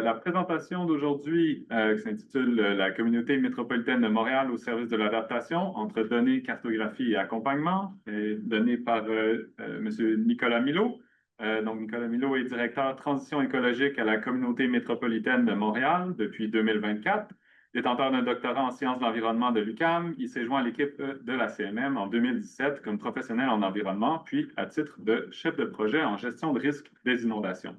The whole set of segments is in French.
La présentation d'aujourd'hui qui s'intitule La communauté métropolitaine de Montréal au service de l'adaptation entre données, cartographie et accompagnement est donnée par M. Nicolas Milot. Donc, Nicolas Milot est directeur transition écologique à la communauté métropolitaine de Montréal depuis 2024. Détenteur d'un doctorat en sciences de l'environnement de l'UQAM, il s'est joint à l'équipe de la CMM en 2017 comme professionnel en environnement, puis à titre de chef de projet en gestion de risque des inondations.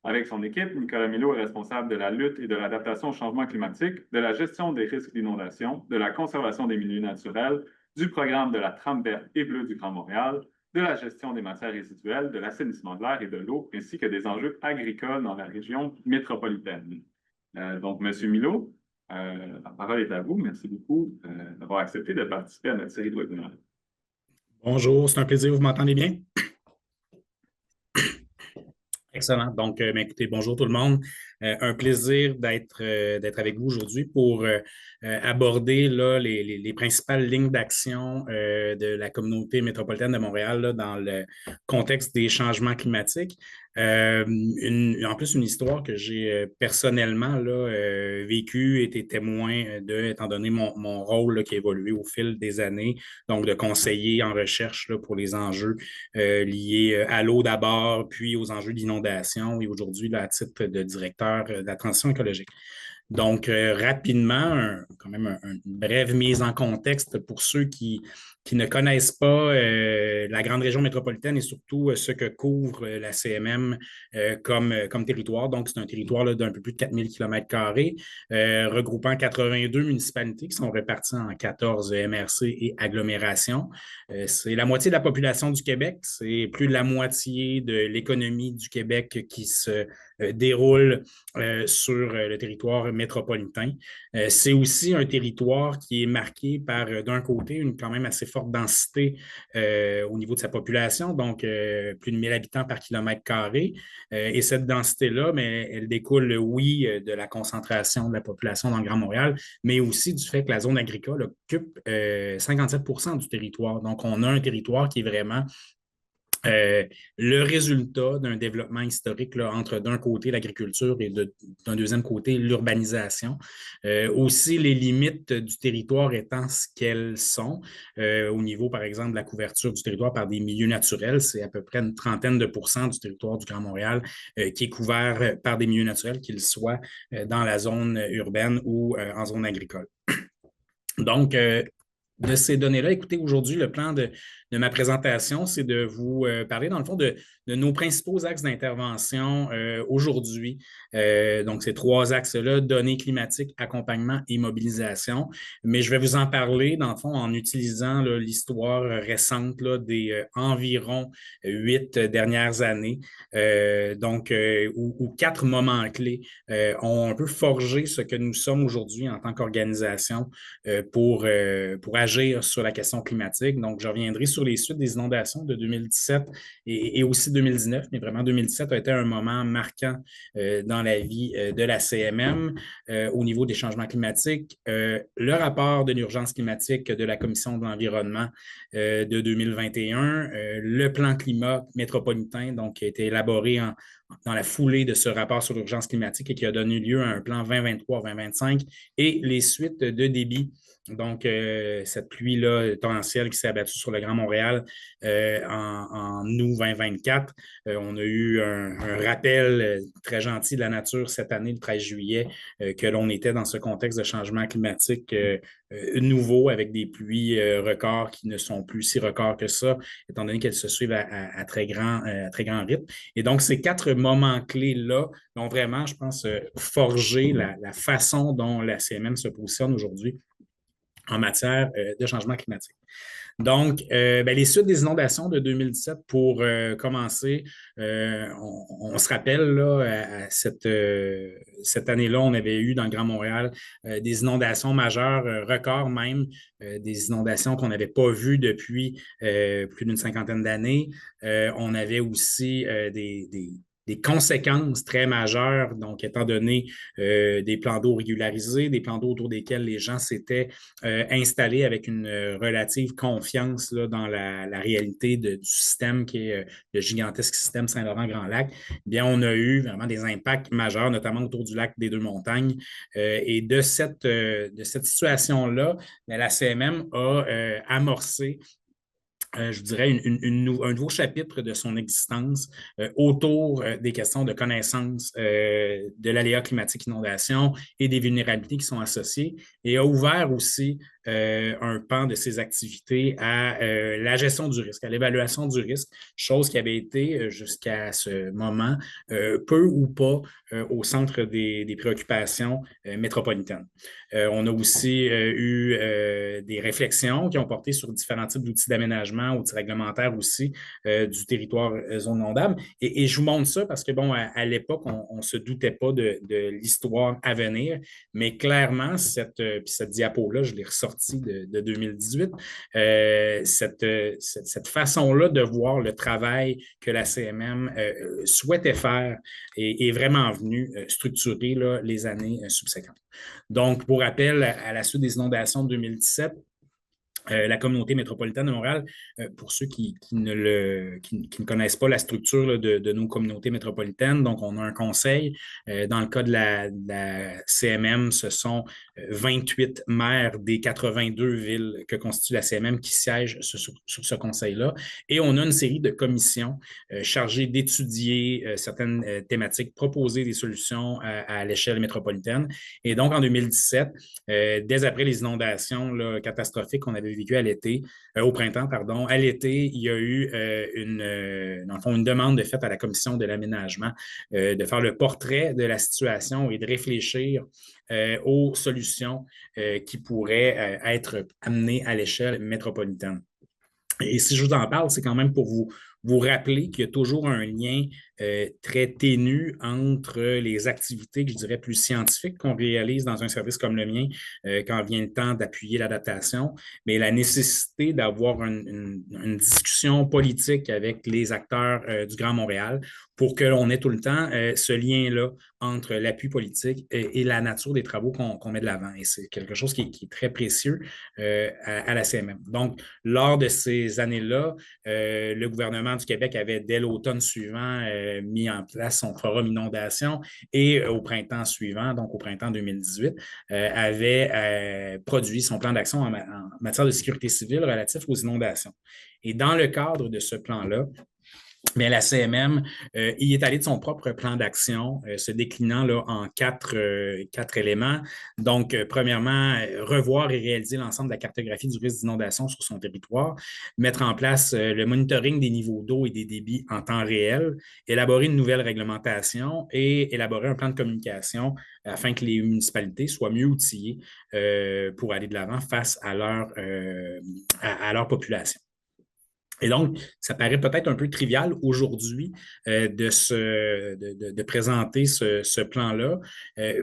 Avec son équipe, Nicolas Milot est responsable de la lutte et de l'adaptation au changement climatique, de la gestion des risques d'inondation, de la conservation des milieux naturels, du programme de la trame verte et bleue du Grand Montréal, de la gestion des matières résiduelles, de l'assainissement de l'air et de l'eau, ainsi que des enjeux agricoles dans la région métropolitaine. Donc, M. Milot, la parole est à vous. Merci beaucoup d'avoir accepté de participer à notre série de webinaires. Bonjour, c'est un plaisir. Vous m'entendez bien? Excellent. Donc, écoutez, bonjour tout le monde. Un plaisir d'être avec vous aujourd'hui pour aborder là, les principales lignes d'action de la communauté métropolitaine de Montréal là, dans le contexte des changements climatiques. En plus, une histoire que j'ai personnellement là, vécue, été témoin de, étant donné mon rôle là, qui a évolué au fil des années, donc de conseiller en recherche là, pour les enjeux liés à l'eau d'abord, puis aux enjeux d'inondation et aujourd'hui là, à titre de directeur de la transition écologique. Donc, rapidement, quand même une brève mise en contexte pour ceux qui ne connaissent pas la grande région métropolitaine et surtout ce que couvre la CMM comme territoire. Donc, c'est un territoire d'un peu plus de 4000 km², regroupant 82 municipalités qui sont réparties en 14 MRC et agglomérations. C'est la moitié de la population du Québec. C'est plus de la moitié de l'économie du Québec qui se déroule sur le territoire métropolitain. C'est aussi un territoire qui est marqué par, d'un côté, une quand même assez forte densité au niveau de sa population, donc plus de 1000 habitants par kilomètre carré. Et cette densité-là, mais elle découle, oui, de la concentration de la population dans le Grand Montréal, mais aussi du fait que la zone agricole occupe 57% du territoire. Donc, on a un territoire qui est vraiment le résultat d'un développement historique là, entre d'un côté l'agriculture et d'un deuxième côté l'urbanisation. Aussi, les limites du territoire étant ce qu'elles sont. Au niveau, par exemple, de la couverture du territoire par des milieux naturels, c'est à peu près une trentaine de pourcents du territoire du Grand Montréal qui est couvert par des milieux naturels, qu'ils soient dans la zone urbaine ou en zone agricole. Donc, de ces données-là, écoutez, aujourd'hui, le plan de ma présentation, c'est de vous parler, dans le fond, de nos principaux axes d'intervention aujourd'hui. Donc, ces trois axes-là, données climatiques, accompagnement et mobilisation. Mais je vais vous en parler, dans le fond, en utilisant l'histoire récente là, des environ 8 dernières années. Donc, où 4 moments clés ont un peu forgé ce que nous sommes aujourd'hui en tant qu'organisation pour agir sur la question climatique. Donc, je reviendrai sur les suites des inondations de 2017 et aussi 2019, mais vraiment 2017 a été un moment marquant dans la vie de la CMM au niveau des changements climatiques. Le rapport de l'urgence climatique de la Commission de l'environnement de 2021, le plan climat métropolitain, donc qui a été élaboré dans la foulée de ce rapport sur l'urgence climatique et qui a donné lieu à un plan 2023-2025 et les suites de débit. Donc, cette pluie-là torrentielle qui s'est abattue sur le Grand Montréal en août 2024. On a eu un rappel très gentil de la nature cette année, le 13 juillet, que l'on était dans ce contexte de changement climatique nouveau avec des pluies records qui ne sont plus si records que ça, étant donné qu'elles se suivent à très grand rythme. Et donc, ces 4 moments clés-là ont vraiment, je pense, forgé la façon dont la CMM se positionne aujourd'hui en matière de changement climatique. Donc, les suites des inondations de 2017, pour commencer, on se rappelle, là, à cette année-là, on avait eu dans le Grand Montréal des inondations majeures, records même, des inondations qu'on n'avait pas vues depuis plus d'une cinquantaine d'années. On avait aussi des des conséquences très majeures, donc étant donné des plans d'eau régularisés, des plans d'eau autour desquels les gens s'étaient installés avec une relative confiance là, dans la réalité du système qui est le gigantesque système Saint-Laurent-Grand-Lac. Bien, on a eu vraiment des impacts majeurs, notamment autour du lac des Deux-Montagnes. Et de cette situation-là, la CMM a amorcé je dirais, un nouveau chapitre de son existence autour des questions de connaissance de l'aléa climatique inondation et des vulnérabilités qui sont associées et a ouvert aussi un pan de ses activités à la gestion du risque, à l'évaluation du risque, chose qui avait été jusqu'à ce moment peu ou pas au centre des préoccupations métropolitaines. On a aussi eu des réflexions qui ont porté sur différents types d'outils d'aménagement, outils réglementaires aussi du territoire zone inondable. Et je vous montre ça parce que, bon, à l'époque, on ne se doutait pas de l'histoire à venir, mais clairement, cette diapo-là, je l'ai ressortie de 2018, cette façon-là de voir le travail que la CMM souhaitait faire est vraiment venue structurer là, les années subséquentes. Donc, pour rappel, à la suite des inondations de 2017, la communauté métropolitaine de Montréal, pour ceux qui ne connaissent pas la structure là, de nos communautés métropolitaines, donc on a un conseil. Dans le cas de la CMM, ce sont 28 maires des 82 villes que constitue la CMM qui siègent sur ce conseil-là. Et on a une série de commissions chargées d'étudier certaines thématiques, proposer des solutions à l'échelle métropolitaine. Et donc, en 2017, dès après les inondations là, catastrophiques qu'on avait vécues à l'été, au printemps, pardon, à l'été, il y a eu une demande de fait à la commission de l'aménagement de faire le portrait de la situation et de réfléchir aux solutions qui pourraient être amenées à l'échelle métropolitaine. Et si je vous en parle, c'est quand même pour vous rappeler qu'il y a toujours un lien très ténu entre les activités, que je dirais, plus scientifiques qu'on réalise dans un service comme le mien quand vient le temps d'appuyer l'adaptation, mais la nécessité d'avoir une discussion politique avec les acteurs du Grand Montréal pour que l'on ait tout le temps ce lien-là entre l'appui politique et la nature des travaux qu'on met de l'avant. Et c'est quelque chose qui est très précieux à la CMM. Donc, lors de ces années-là, le gouvernement du Québec avait, dès l'automne suivant, mis en place son forum inondation et au printemps suivant, donc au printemps 2018, avait produit son plan d'action en matière de sécurité civile relatif aux inondations. Et dans le cadre de ce plan-là, mais la CMM y est allée de son propre plan d'action, se déclinant là, en quatre éléments. Donc, premièrement, revoir et réaliser l'ensemble de la cartographie du risque d'inondation sur son territoire, mettre en place le monitoring des niveaux d'eau et des débits en temps réel, élaborer une nouvelle réglementation et élaborer un plan de communication afin que les municipalités soient mieux outillées pour aller de l'avant face à leur population. Et donc, ça paraît peut-être un peu trivial aujourd'hui de présenter ce plan-là,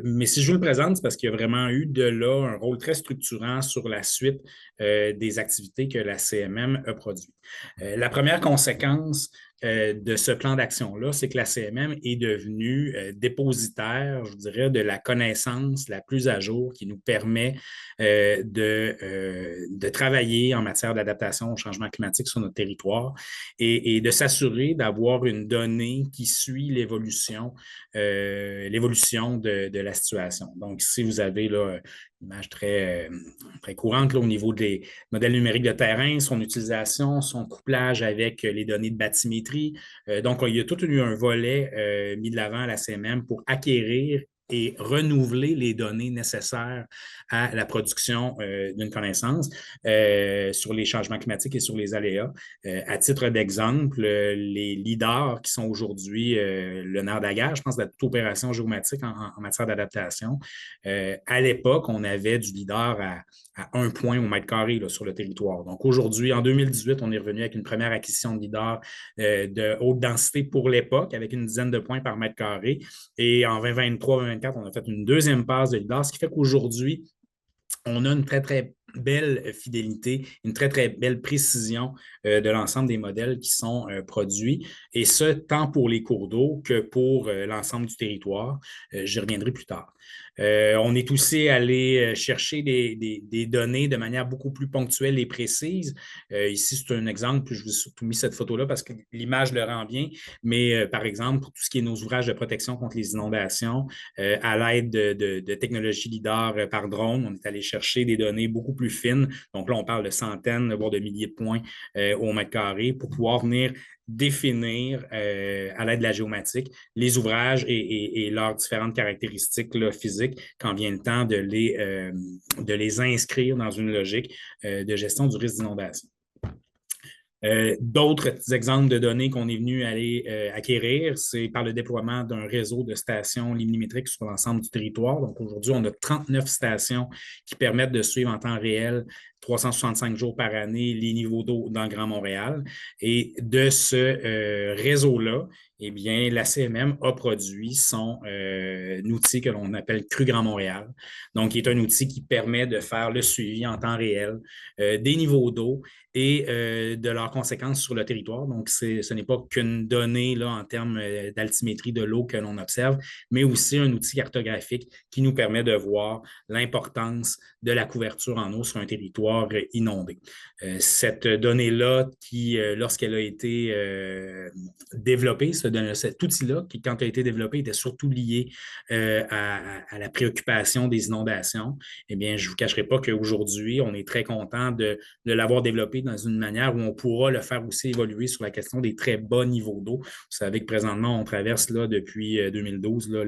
mais si je vous le présente, c'est parce qu'il y a vraiment eu de là un rôle très structurant sur la suite des activités que la CMM a produites. La première conséquence de ce plan d'action-là, c'est que la CMM est devenue dépositaire, je dirais, de la connaissance la plus à jour qui nous permet de travailler en matière d'adaptation au changement climatique sur notre territoire et de s'assurer d'avoir une donnée qui suit l'évolution de la situation. Donc, ici, vous avez là une image très courante là, au niveau des modèles numériques de terrain, son utilisation, son couplage avec les données de bathymétrie. Donc, il y a tout eu un volet mis de l'avant à la CMM pour acquérir et renouveler les données nécessaires à la production d'une connaissance sur les changements climatiques et sur les aléas. À titre d'exemple, les lidars qui sont aujourd'hui le nerf de la guerre, je pense, de toute opération géomatique en matière d'adaptation. À l'époque, on avait du lidar à 1 point au mètre carré là, sur le territoire. Donc aujourd'hui, en 2018, on est revenu avec une première acquisition de lidar de haute densité pour l'époque, avec une dizaine de points par mètre carré. Et en 2023-2024, on a fait une deuxième passe de lidar, ce qui fait qu'aujourd'hui, on a une très, très belle fidélité, une très, très belle précision de l'ensemble des modèles qui sont produits, et ce, tant pour les cours d'eau que pour l'ensemble du territoire. J'y reviendrai plus tard. On est aussi allé chercher des données de manière beaucoup plus ponctuelle et précise. Ici, c'est un exemple, je vous ai surtout mis cette photo-là parce que l'image le rend bien, mais par exemple, pour tout ce qui est nos ouvrages de protection contre les inondations, à l'aide de technologies LIDAR par drone, on est allé chercher des données beaucoup plus fines. Donc là, on parle de centaines, voire de milliers de points au mètre carré pour pouvoir venir définir à l'aide de la géomatique les ouvrages et leurs différentes caractéristiques là, physiques quand vient le temps de les inscrire dans une logique de gestion du risque d'inondation. D'autres exemples de données qu'on est venu aller acquérir, c'est par le déploiement d'un réseau de stations limnimétriques sur l'ensemble du territoire. Donc aujourd'hui, on a 39 stations qui permettent de suivre en temps réel 365 jours par année les niveaux d'eau dans le Grand Montréal. Et de ce réseau-là, eh bien, la CMM a produit son outil que l'on appelle Cru Grand Montréal. Donc, qui est un outil qui permet de faire le suivi en temps réel des niveaux d'eau et de leurs conséquences sur le territoire. Donc, ce n'est pas qu'une donnée là, en termes d'altimétrie de l'eau que l'on observe, mais aussi un outil cartographique qui nous permet de voir l'importance de la couverture en eau sur un territoire inondé. Cette donnée-là, qui, lorsqu'elle a été développée, cet outil-là, qui, quand elle a été développé, était surtout lié à la préoccupation des inondations, eh bien, je ne vous cacherai pas qu'aujourd'hui, on est très content de l'avoir développé dans une manière où on pourra le faire aussi évoluer sur la question des très bas niveaux d'eau. Vous savez que présentement, on traverse là, depuis 2012 là,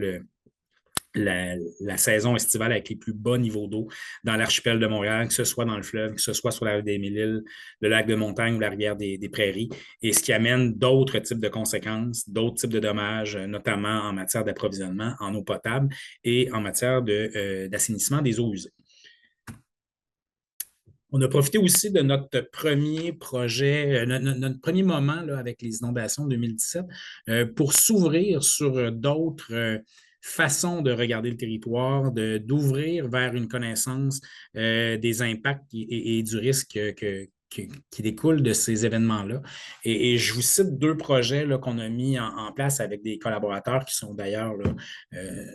la saison estivale avec les plus bas niveaux d'eau dans l'archipel de Montréal, que ce soit dans le fleuve, que ce soit sur la rive des Mille-Îles, le lac de Montagne ou la rivière des Prairies, et ce qui amène d'autres types de conséquences, d'autres types de dommages, notamment en matière d'approvisionnement en eau potable et en matière d'assainissement des eaux usées. On a profité aussi de notre premier projet, notre premier moment là, avec les inondations de 2017 pour s'ouvrir sur d'autres façons de regarder le territoire, d'ouvrir vers une connaissance des impacts et du risque qui découle de ces événements-là. Et je vous cite deux projets là, qu'on a mis en place avec des collaborateurs qui sont d'ailleurs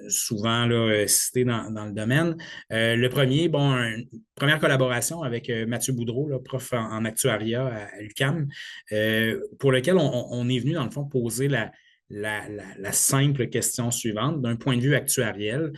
souvent là, cités dans le domaine. Le premier, bon, une première collaboration avec Mathieu Boudreau, là, prof en actuariat à l'UQAM, pour lequel on est venu, dans le fond, poser la simple question suivante, d'un point de vue actuariel,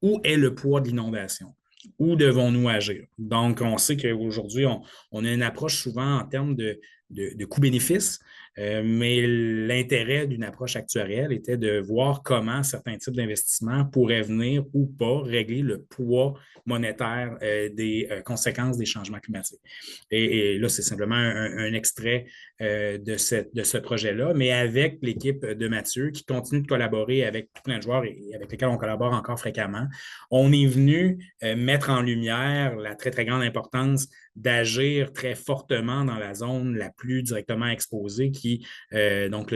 où est le poids de l'inondation? Où devons-nous agir? Donc, on sait qu'aujourd'hui, on a une approche souvent en termes de coût-bénéfice, mais l'intérêt d'une approche actuarielle était de voir comment certains types d'investissements pourraient venir ou pas régler le poids monétaire des conséquences des changements climatiques. Et là, c'est simplement un extrait de ce projet-là, mais avec l'équipe de Mathieu qui continue de collaborer avec plein de joueurs et avec lesquels on collabore encore fréquemment. On est venu mettre en lumière la très, très grande importance d'agir très fortement dans la zone la plus directement exposée, qui donc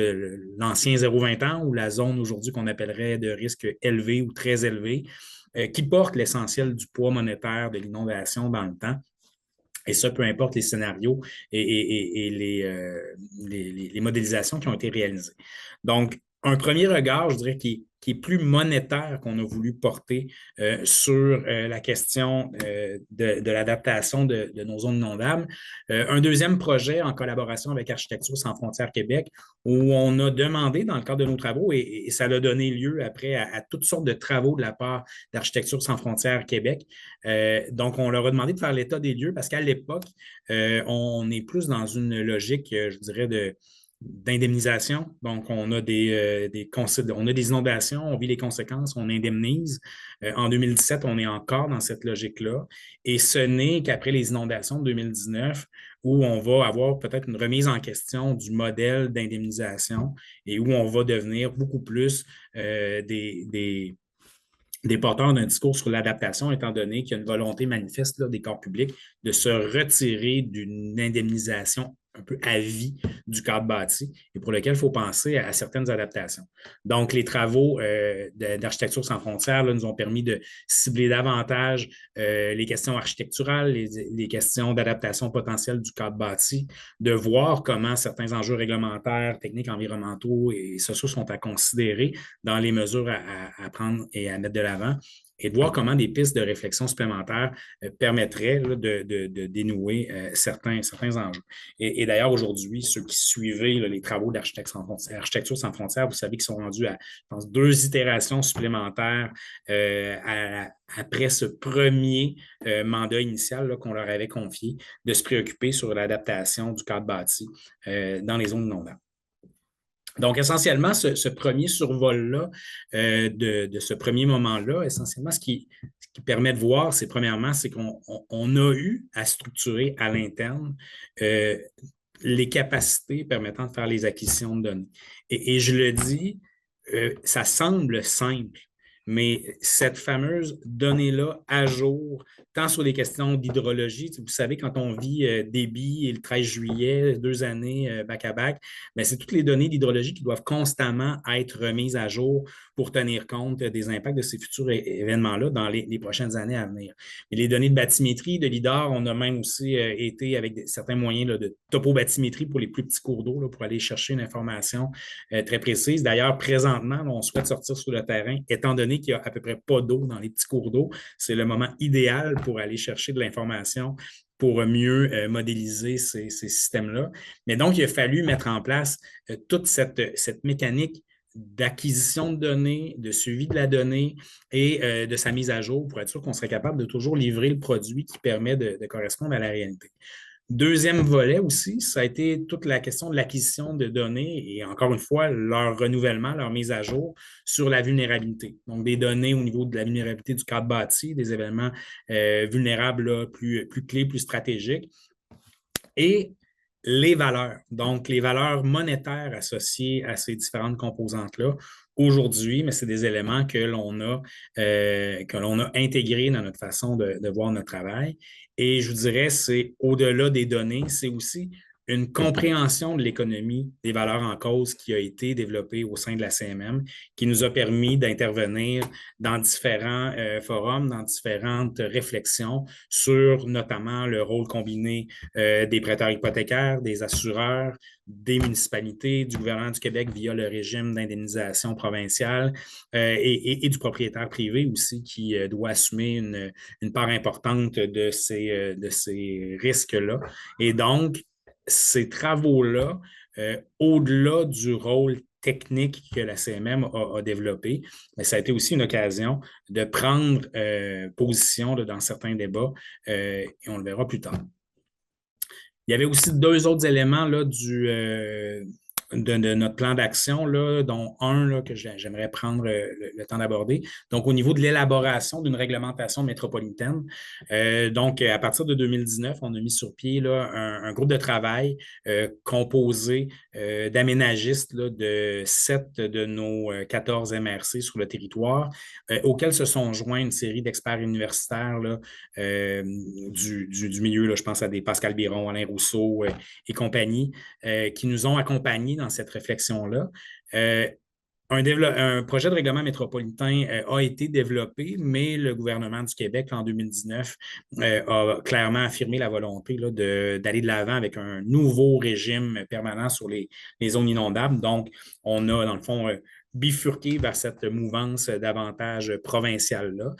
l'ancien 0-20 ans ou la zone aujourd'hui qu'on appellerait de risque élevé ou très élevé, qui porte l'essentiel du poids monétaire de l'inondation dans le temps. Et ça, peu importe les scénarios et les modélisations qui ont été réalisées. Donc, un premier regard, je dirais, qui est plus monétaire qu'on a voulu porter sur la question de l'adaptation de nos zones inondables. Un deuxième projet en collaboration avec Architecture sans frontières Québec, où on a demandé dans le cadre de nos travaux, et ça a donné lieu après à toutes sortes de travaux de la part d'Architecture sans frontières Québec. Donc, on leur a demandé de faire l'état des lieux parce qu'à l'époque, on est plus dans une logique, je dirais, d'indemnisation. Donc, on a on a des inondations, on vit les conséquences, on indemnise. En 2017, on est encore dans cette logique-là. Et ce n'est qu'après les inondations de 2019 où on va avoir peut-être une remise en question du modèle d'indemnisation et où on va devenir beaucoup plus des porteurs d'un discours sur l'adaptation, étant donné qu'il y a une volonté manifeste là, des corps publics de se retirer d'une indemnisation un peu à vie du cadre bâti et pour lequel il faut penser à certaines adaptations. Donc, les travaux d'Architecture sans frontières là, nous ont permis de cibler davantage les questions architecturales, les questions d'adaptation potentielle du cadre bâti, de voir comment certains enjeux réglementaires, techniques, environnementaux et sociaux sont à considérer dans les mesures à prendre et à mettre de l'avant et de voir comment des pistes de réflexion supplémentaires permettraient là, de dénouer certains enjeux. Et d'ailleurs, aujourd'hui, ceux qui suivaient là, les travaux d'Architecture sans frontières, vous savez qu'ils sont rendus à, je pense, 2 itérations supplémentaires après ce premier mandat initial qu'on leur avait confié de se préoccuper sur l'adaptation du cadre bâti dans les zones inondables. Donc, essentiellement, ce premier survol-là, de ce premier moment-là, essentiellement, ce qui permet de voir, c'est premièrement, c'est qu'on a eu à structurer à l'interne les capacités permettant de faire les acquisitions de données. Et je le dis, ça semble simple, mais cette fameuse donnée-là à jour, tant sur les questions d'hydrologie, vous savez, quand on vit débit et le 13 juillet, 2 années back-à-back, mais c'est toutes les données d'hydrologie qui doivent constamment être remises à jour pour tenir compte des impacts de ces futurs événements-là dans les prochaines années à venir. Et les données de bathymétrie, de LIDAR, on a même aussi été avec certains moyens là, de topobathymétrie pour les plus petits cours d'eau pour aller chercher une information très précise. D'ailleurs, présentement, on souhaite sortir sur le terrain, étant donné qu'il n'y a à peu près pas d'eau dans les petits cours d'eau. C'est le moment idéal pour aller chercher de l'information pour mieux modéliser ces systèmes-là. Mais donc, il a fallu mettre en place toute cette mécanique d'acquisition de données, de suivi de la donnée et de sa mise à jour pour être sûr qu'on serait capable de toujours livrer le produit qui permet de correspondre à la réalité. Deuxième volet aussi, ça a été toute la question de l'acquisition de données et encore une fois, leur renouvellement, leur mise à jour sur la vulnérabilité. Donc, des données au niveau de la vulnérabilité du cadre bâti, des événements vulnérables là, plus clés, plus stratégiques. Et les valeurs, donc les valeurs monétaires associées à ces différentes composantes-là. Aujourd'hui, mais c'est des éléments que l'on a intégrés dans notre façon de voir notre travail. Et je vous dirais, c'est au-delà des données, c'est aussi une compréhension de l'économie des valeurs en cause qui a été développée au sein de la CMM, qui nous a permis d'intervenir dans différents forums, dans différentes réflexions sur notamment le rôle combiné des prêteurs hypothécaires, des assureurs, des municipalités, du gouvernement du Québec via le régime d'indemnisation provinciale et du propriétaire privé aussi qui doit assumer une part importante de ces risques-là. Et donc, ces travaux-là, au-delà du rôle technique que la CMM a développé, mais ça a été aussi une occasion de prendre position dans certains débats et on le verra plus tard. Il y avait aussi 2 autres éléments là, de notre plan d'action, dont un là, que j'aimerais prendre le temps d'aborder. Donc, au niveau de l'élaboration d'une réglementation métropolitaine, donc à partir de 2019, on a mis sur pied là, un groupe de travail composé d'aménagistes de 7 de nos 14 MRC sur le territoire, auxquels se sont joints une série d'experts universitaires là, du milieu. Là, je pense à des Pascal Biron, Alain Rousseau et compagnie, qui nous ont accompagnés dans cette réflexion-là. Un projet de règlement métropolitain a été développé, mais le gouvernement du Québec, en 2019, a clairement affirmé la volonté là, d'aller de l'avant avec un nouveau régime permanent sur les zones inondables. Donc, on a, dans le fond, bifurqué vers cette mouvance davantage provinciale-là.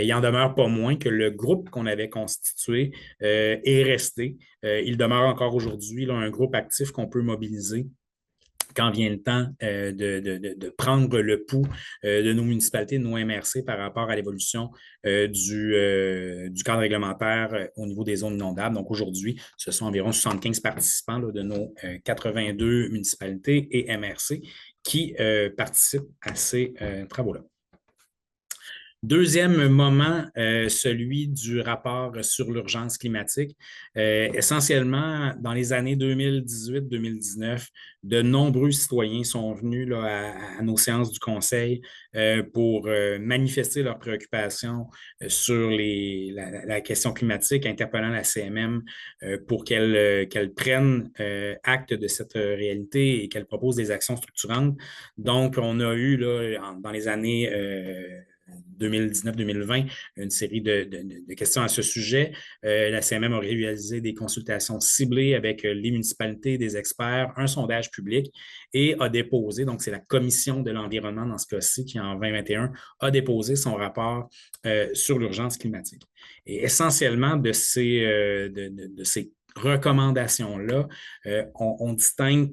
Il n'en demeure pas moins que le groupe qu'on avait constitué est resté. Il demeure encore aujourd'hui un groupe actif qu'on peut mobiliser quand vient le temps de prendre le pouls de nos municipalités, de nos MRC par rapport à l'évolution du cadre réglementaire au niveau des zones inondables. Donc aujourd'hui, ce sont environ 75 participants là, de nos 82 municipalités et MRC qui participent à ces travaux-là. Deuxième moment, celui du rapport sur l'urgence climatique. Essentiellement, dans les années 2018-2019, de nombreux citoyens sont venus là, à nos séances du Conseil pour manifester leurs préoccupations sur la question climatique, interpellant la CMM pour qu'elle prenne acte de cette réalité et qu'elle propose des actions structurantes. Donc, on a eu là, dans les années 2019-2020, une série de questions à ce sujet. La CMM a réalisé des consultations ciblées avec les municipalités, des experts, un sondage public et a déposé, donc c'est la Commission de l'environnement dans ce cas-ci qui, en 2021, a déposé son rapport sur l'urgence climatique. Et essentiellement, de ces recommandations-là, on distingue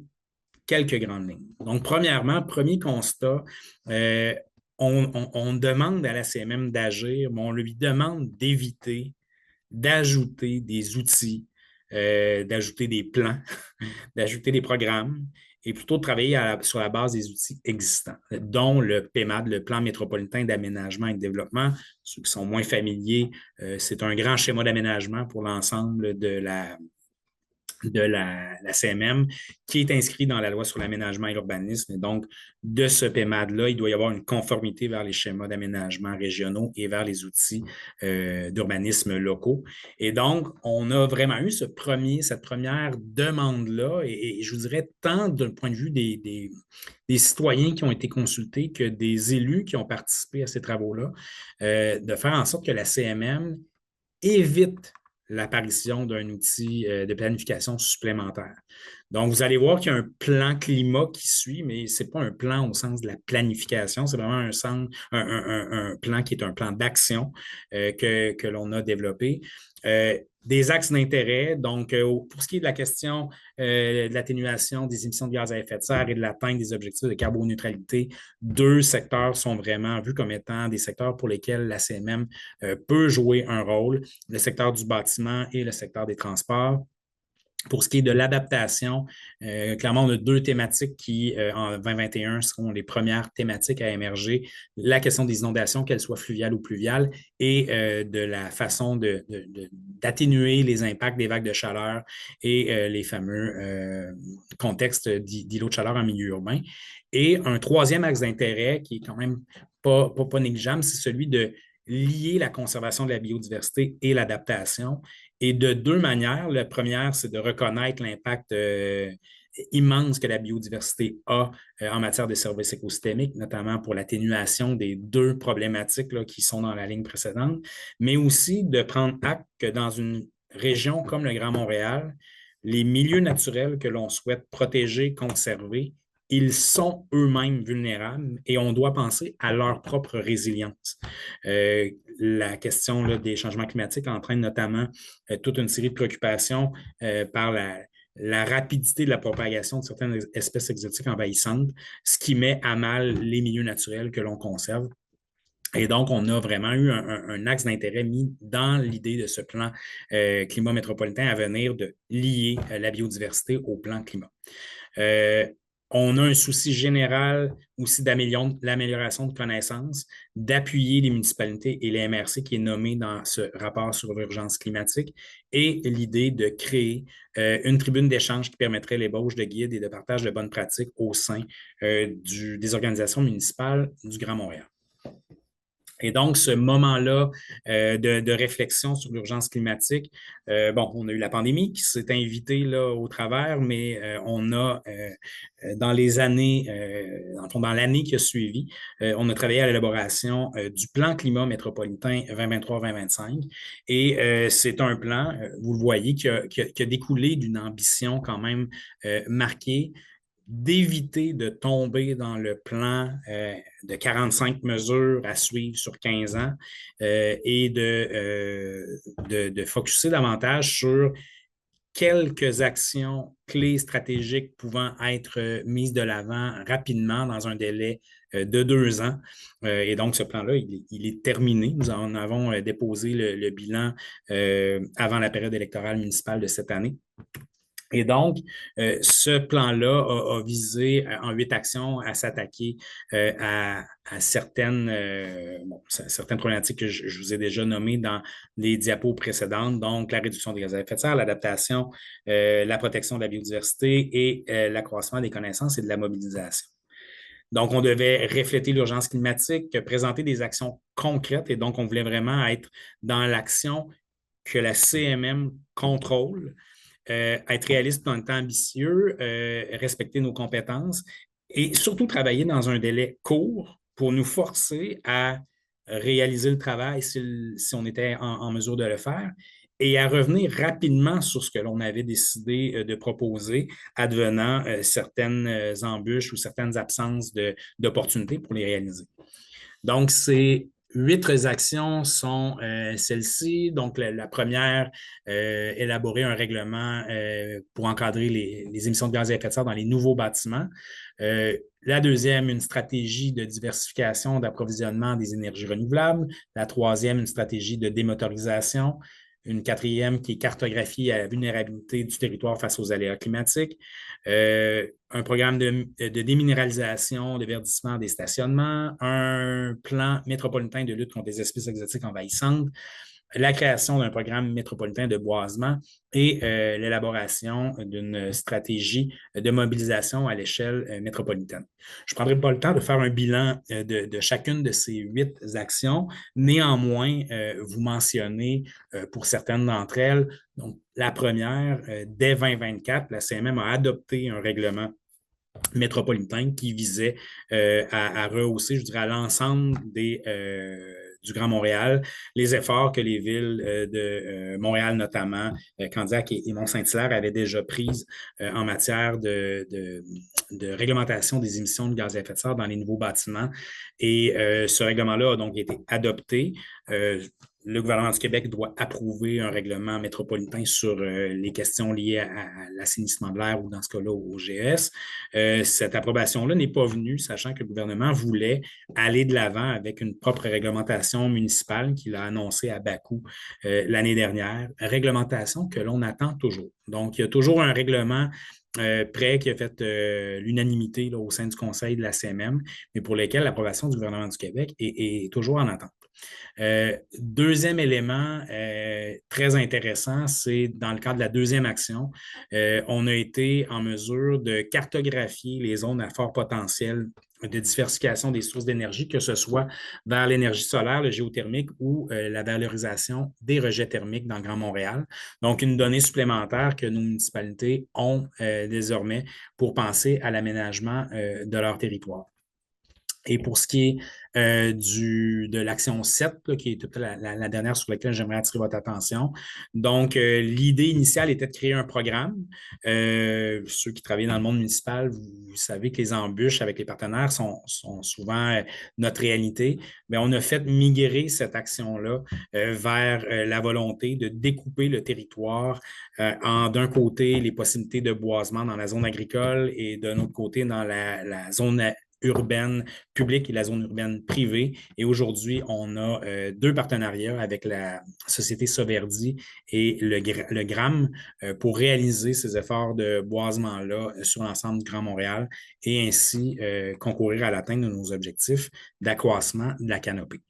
quelques grandes lignes. Donc, premièrement, premier constat, on demande à la CMM d'agir, mais on lui demande d'éviter d'ajouter des outils, d'ajouter des plans, d'ajouter des programmes et plutôt de travailler sur la base des outils existants, dont le PMAD, le Plan métropolitain d'aménagement et de développement. Ceux qui sont moins familiers, c'est un grand schéma d'aménagement pour l'ensemble de la CMM, qui est inscrit dans la loi sur l'aménagement et l'urbanisme. Et donc, de ce PMAD-là, il doit y avoir une conformité vers les schémas d'aménagement régionaux et vers les outils d'urbanisme locaux. Et donc, on a vraiment eu cette première demande-là, et je vous dirais tant d'un point de vue des citoyens qui ont été consultés que des élus qui ont participé à ces travaux-là, de faire en sorte que la CMM évite l'apparition d'un outil de planification supplémentaire. Donc, vous allez voir qu'il y a un plan climat qui suit, mais ce n'est pas un plan au sens de la planification, c'est vraiment un plan qui est un plan d'action que l'on a développé. Des axes d'intérêt, donc pour ce qui est de la question de l'atténuation des émissions de gaz à effet de serre et de l'atteinte des objectifs de carboneutralité, deux secteurs sont vraiment vus comme étant des secteurs pour lesquels la CMM peut jouer un rôle, le secteur du bâtiment et le secteur des transports. Pour ce qui est de l'adaptation, clairement, on a deux thématiques qui, en 2021, seront les premières thématiques à émerger. La question des inondations, qu'elles soient fluviales ou pluviales, et de la façon d'atténuer les impacts des vagues de chaleur et les fameux contextes d'îlots de chaleur en milieu urbain. Et un troisième axe d'intérêt qui est quand même pas négligeable, c'est celui de lier la conservation de la biodiversité et l'adaptation. Et de deux manières. La première, c'est de reconnaître l'impact immense que la biodiversité a en matière de services écosystémiques, notamment pour l'atténuation des deux problématiques là, qui sont dans la ligne précédente, mais aussi de prendre acte que dans une région comme le Grand Montréal, les milieux naturels que l'on souhaite protéger, conserver, ils sont eux-mêmes vulnérables et on doit penser à leur propre résilience. La question là, des changements climatiques entraîne notamment toute une série de préoccupations par la rapidité de la propagation de certaines espèces exotiques envahissantes, ce qui met à mal les milieux naturels que l'on conserve. Et donc, on a vraiment eu un axe d'intérêt mis dans l'idée de ce plan climat métropolitain à venir de lier la biodiversité au plan climat. On a un souci général aussi l'amélioration de connaissances, d'appuyer les municipalités et les MRC qui est nommé dans ce rapport sur l'urgence climatique et l'idée de créer une tribune d'échange qui permettrait l'ébauche de guides et de partage de bonnes pratiques au sein des organisations municipales du Grand Montréal. Et donc, ce moment-là de réflexion sur l'urgence climatique, on a eu la pandémie qui s'est invitée là, au travers, mais on a, dans les années, dans l'année qui a suivi, on a travaillé à l'élaboration du plan climat métropolitain 2023-2025. Et c'est un plan, vous le voyez, qui a découlé d'une ambition quand même marquée d'éviter de tomber dans le plan de 45 mesures à suivre sur 15 ans et de focusser davantage sur quelques actions clés stratégiques pouvant être mises de l'avant rapidement dans un délai de 2 ans. Et donc, ce plan-là, il est terminé. Nous en avons déposé le bilan avant la période électorale municipale de cette année. Et donc, ce plan-là a visé en 8 actions à s'attaquer à certaines problématiques que je vous ai déjà nommées dans les diapos précédentes, donc la réduction des gaz à effet de serre, l'adaptation, la protection de la biodiversité et l'accroissement des connaissances et de la mobilisation. Donc, on devait refléter l'urgence climatique, présenter des actions concrètes et donc on voulait vraiment être dans l'action que la CMM contrôle, être réaliste dans le temps ambitieux, respecter nos compétences et surtout travailler dans un délai court pour nous forcer à réaliser le travail si on était en mesure de le faire et à revenir rapidement sur ce que l'on avait décidé de proposer, advenant certaines embûches ou certaines absences d'opportunités pour les réaliser. Donc, ces 8 actions sont celles-ci. Donc, la première, élaborer un règlement pour encadrer les émissions de gaz à effet de serre dans les nouveaux bâtiments. La deuxième, une stratégie de diversification d'approvisionnement des énergies renouvelables. La troisième, une stratégie de démotorisation. Une quatrième qui est cartographie à la vulnérabilité du territoire face aux aléas climatiques. Un programme de déminéralisation, de verdissement des stationnements, un plan métropolitain de lutte contre les espèces exotiques envahissantes, la création d'un programme métropolitain de boisement et l'élaboration d'une stratégie de mobilisation à l'échelle métropolitaine. Je ne prendrai pas le temps de faire un bilan de chacune de ces 8 actions. Néanmoins, vous mentionnez pour certaines d'entre elles, donc la première, dès 2024, la CMM a adopté un règlement métropolitain qui visait à rehausser, je dirais, à l'ensemble du Grand Montréal, les efforts que les villes de Montréal notamment, Candiac et Mont-Saint-Hilaire avaient déjà prises en matière de réglementation des émissions de gaz à effet de serre dans les nouveaux bâtiments. Et ce règlement-là a donc été adopté. Le gouvernement du Québec doit approuver un règlement métropolitain sur les questions liées à l'assainissement de l'air ou dans ce cas-là au GES. Cette approbation-là n'est pas venue, sachant que le gouvernement voulait aller de l'avant avec une propre réglementation municipale qu'il a annoncée à Bakou l'année dernière, réglementation que l'on attend toujours. Donc, il y a toujours un règlement prêt qui a fait l'unanimité au sein du Conseil de la CMM, mais pour lesquels l'approbation du gouvernement du Québec est toujours en attente. Deuxième élément très intéressant, c'est dans le cadre de la deuxième action, on a été en mesure de cartographier les zones à fort potentiel de diversification des sources d'énergie, que ce soit vers l'énergie solaire, le géothermique ou la valorisation des rejets thermiques dans le Grand Montréal. Donc, une donnée supplémentaire que nos municipalités ont désormais pour penser à l'aménagement de leur territoire. Et pour ce qui est de l'action 7, là, qui est la dernière sur laquelle j'aimerais attirer votre attention. Donc, l'idée initiale était de créer un programme. Ceux qui travaillent dans le monde municipal, vous savez que les embûches avec les partenaires sont souvent notre réalité. Mais on a fait migrer cette action-là vers la volonté de découper le territoire d'un côté, les possibilités de boisement dans la zone agricole et d'un autre côté, dans la zone urbaine publique et la zone urbaine privée. Et aujourd'hui, on a 2 partenariats avec la société Soverdi et le GRAM pour réaliser ces efforts de boisement-là sur l'ensemble du Grand Montréal et ainsi concourir à l'atteinte de nos objectifs d'accroissement de la canopée.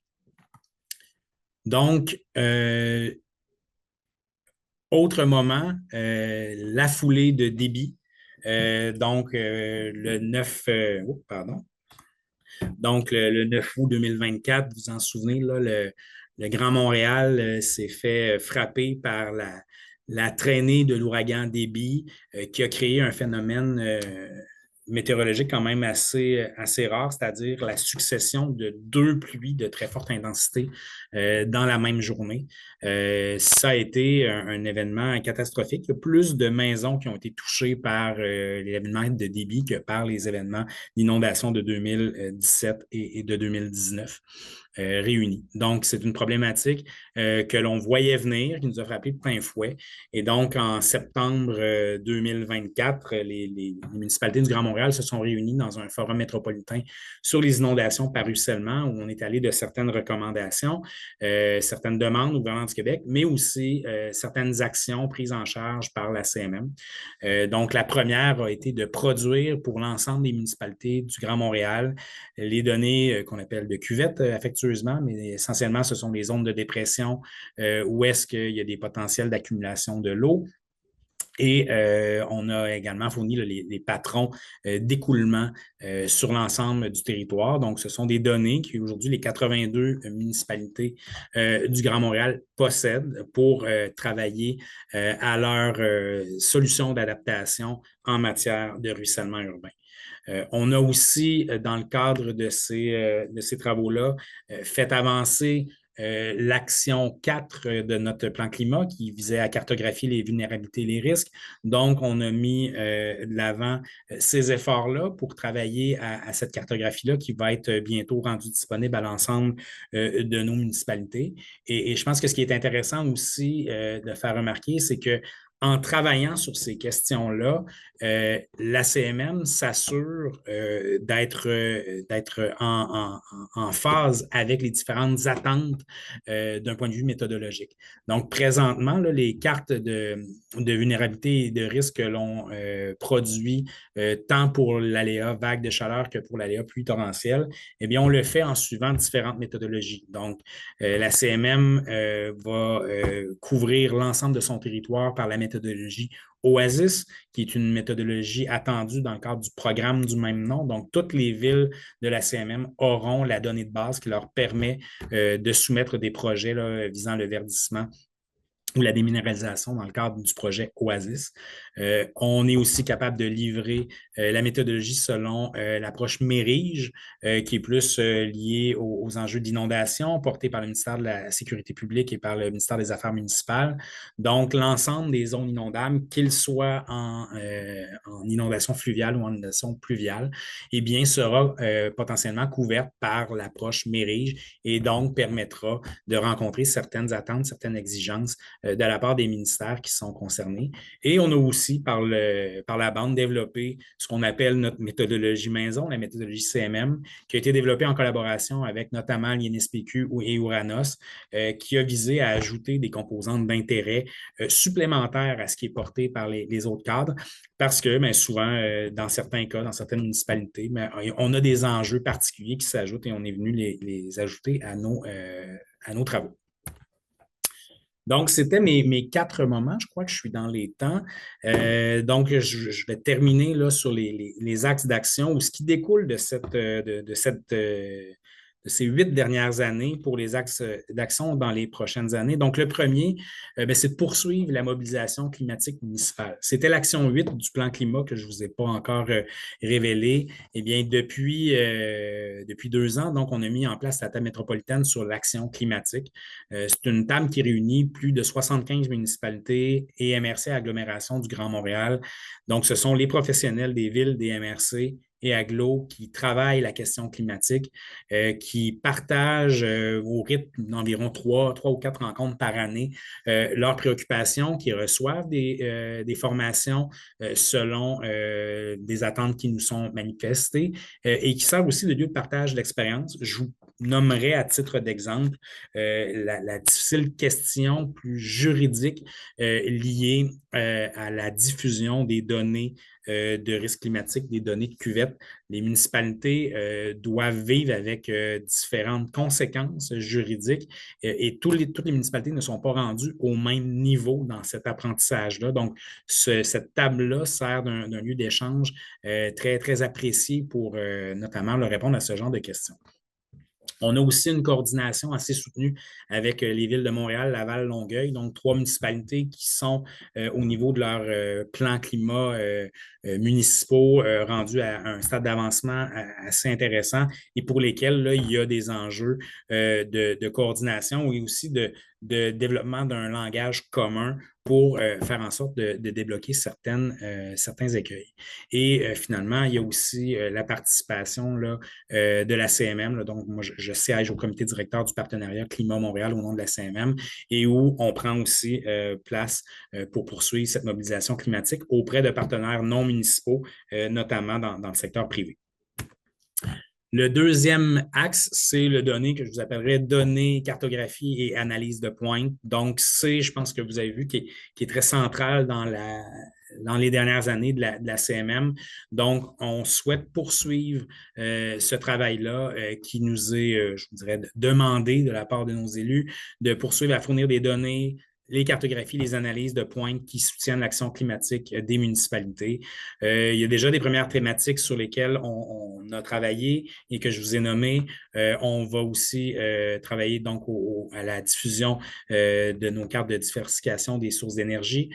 Donc, autre moment, la foulée de débit. Le 9, Donc, le 9 août 2024, vous vous en souvenez, là, le Grand Montréal s'est fait frapper par la traînée de l'ouragan Débit qui a créé un phénomène météorologique quand même assez rare, c'est-à-dire la succession de 2 pluies de très forte intensité dans la même journée. Ça a été un événement catastrophique. Il y a plus de maisons qui ont été touchées par l'événement de débit que par les événements d'inondation de 2017 et de 2019. réunis. Donc, c'est une problématique que l'on voyait venir, qui nous a frappé de plein fouet. Et donc, en septembre 2024, les municipalités du Grand Montréal se sont réunies dans un forum métropolitain sur les inondations par ruissellement, où on est allé de certaines recommandations, certaines demandes au gouvernement du Québec, mais aussi certaines actions prises en charge par la CMM. Donc, la première a été de produire pour l'ensemble des municipalités du Grand Montréal les données qu'on appelle de cuvettes affectueusement, mais essentiellement, ce sont les zones de dépression où est-ce qu'il y a des potentiels d'accumulation de l'eau. Et on a également fourni les patrons d'écoulement sur l'ensemble du territoire. Donc, ce sont des données qu'aujourd'hui les 82 municipalités du Grand Montréal possèdent pour travailler à leur solution d'adaptation en matière de ruissellement urbain. On a aussi, dans le cadre de ces travaux-là, fait avancer l'action 4 de notre plan climat qui visait à cartographier les vulnérabilités et les risques. Donc, on a mis de l'avant ces efforts-là pour travailler à cette cartographie-là qui va être bientôt rendue disponible à l'ensemble de nos municipalités. Et je pense que ce qui est intéressant aussi de faire remarquer, c'est que en travaillant sur ces questions-là, la CMM s'assure d'être en phase avec les différentes attentes d'un point de vue méthodologique. Donc, présentement, là, les cartes de vulnérabilité et de risque que l'on produit tant pour l'aléa vague de chaleur que pour l'aléa pluie torrentielle, eh bien, on le fait en suivant différentes méthodologies. Donc, la CMM va couvrir l'ensemble de son territoire par la méthodologie Oasis, qui est une méthodologie attendue dans le cadre du programme du même nom. Donc, toutes les villes de la CMM auront la donnée de base qui leur permet de soumettre des projets là, visant le verdissement ou la déminéralisation dans le cadre du projet Oasis. On est aussi capable de livrer la méthodologie selon l'approche Mérige, qui est plus liée aux enjeux d'inondation portés par le ministère de la Sécurité publique et par le ministère des Affaires municipales. Donc, l'ensemble des zones inondables, qu'ils soient en inondation fluviale ou en inondation pluviale, eh bien, sera potentiellement couverte par l'approche Mérige et donc permettra de rencontrer certaines attentes, certaines exigences de la part des ministères qui sont concernés. Et on a aussi, par la bande, développé ce qu'on appelle notre méthodologie maison, la méthodologie CMM, qui a été développée en collaboration avec notamment l'INSPQ et Uranus, qui a visé à ajouter des composantes d'intérêt supplémentaires à ce qui est porté par les autres cadres, parce que bien, souvent, dans certains cas, dans certaines municipalités, bien, on a des enjeux particuliers qui s'ajoutent et on est venu les ajouter à nos travaux. Donc, c'était mes 4 moments. Je crois que je suis dans les temps. Donc, je vais terminer là, sur les axes d'action ou ce qui découle de ces 8 dernières années pour les axes d'action dans les prochaines années. Donc, le premier, c'est de poursuivre la mobilisation climatique municipale. C'était l'action 8 du plan climat que je ne vous ai pas encore révélé. Eh bien, depuis 2 ans, donc, on a mis en place la table métropolitaine sur l'action climatique. C'est une table qui réunit plus de 75 municipalités et MRC agglomération du Grand Montréal. Donc, ce sont les professionnels des villes, des MRC et agglos qui travaillent la question climatique, qui partagent au rythme d'environ 3 ou 4 rencontres par année leurs préoccupations, qui reçoivent des formations selon des attentes qui nous sont manifestées et qui servent aussi de lieu de partage d'expérience. Je vous nommerai à titre d'exemple la difficile question plus juridique liée à la diffusion des données de risque climatique, des données de cuvette. Les municipalités doivent vivre avec différentes conséquences juridiques et toutes les municipalités ne sont pas rendues au même niveau dans cet apprentissage-là. Donc, cette table-là sert d'un lieu d'échange très, très apprécié pour notamment leur répondre à ce genre de questions. On a aussi une coordination assez soutenue avec les villes de Montréal, Laval, Longueuil, donc 3 municipalités qui sont au niveau de leur plan climat municipaux rendus à un stade d'avancement assez intéressant et pour lesquels là, il y a des enjeux de coordination et aussi de développement d'un langage commun pour faire en sorte de débloquer certains écueils. Et finalement, il y a aussi la participation là, de la CMM. Là, donc, moi, je siège au comité directeur du partenariat Climat Montréal au nom de la CMM et où on prend aussi place pour poursuivre cette mobilisation climatique auprès de partenaires non municipaux, notamment dans le secteur privé. Le deuxième axe, c'est le données que je vous appellerais données, cartographie et analyse de pointe. Donc, c'est, je pense que vous avez vu, qui est très central dans les dernières années de la CMM. Donc, on souhaite poursuivre ce travail-là qui nous est, je vous dirais, demandé de la part de nos élus, de poursuivre à fournir des données, les cartographies, les analyses de pointe qui soutiennent l'action climatique des municipalités. Il y a déjà des premières thématiques sur lesquelles on a travaillé et que je vous ai nommées. On va aussi travailler donc à la diffusion de nos cartes de diversification des sources d'énergie.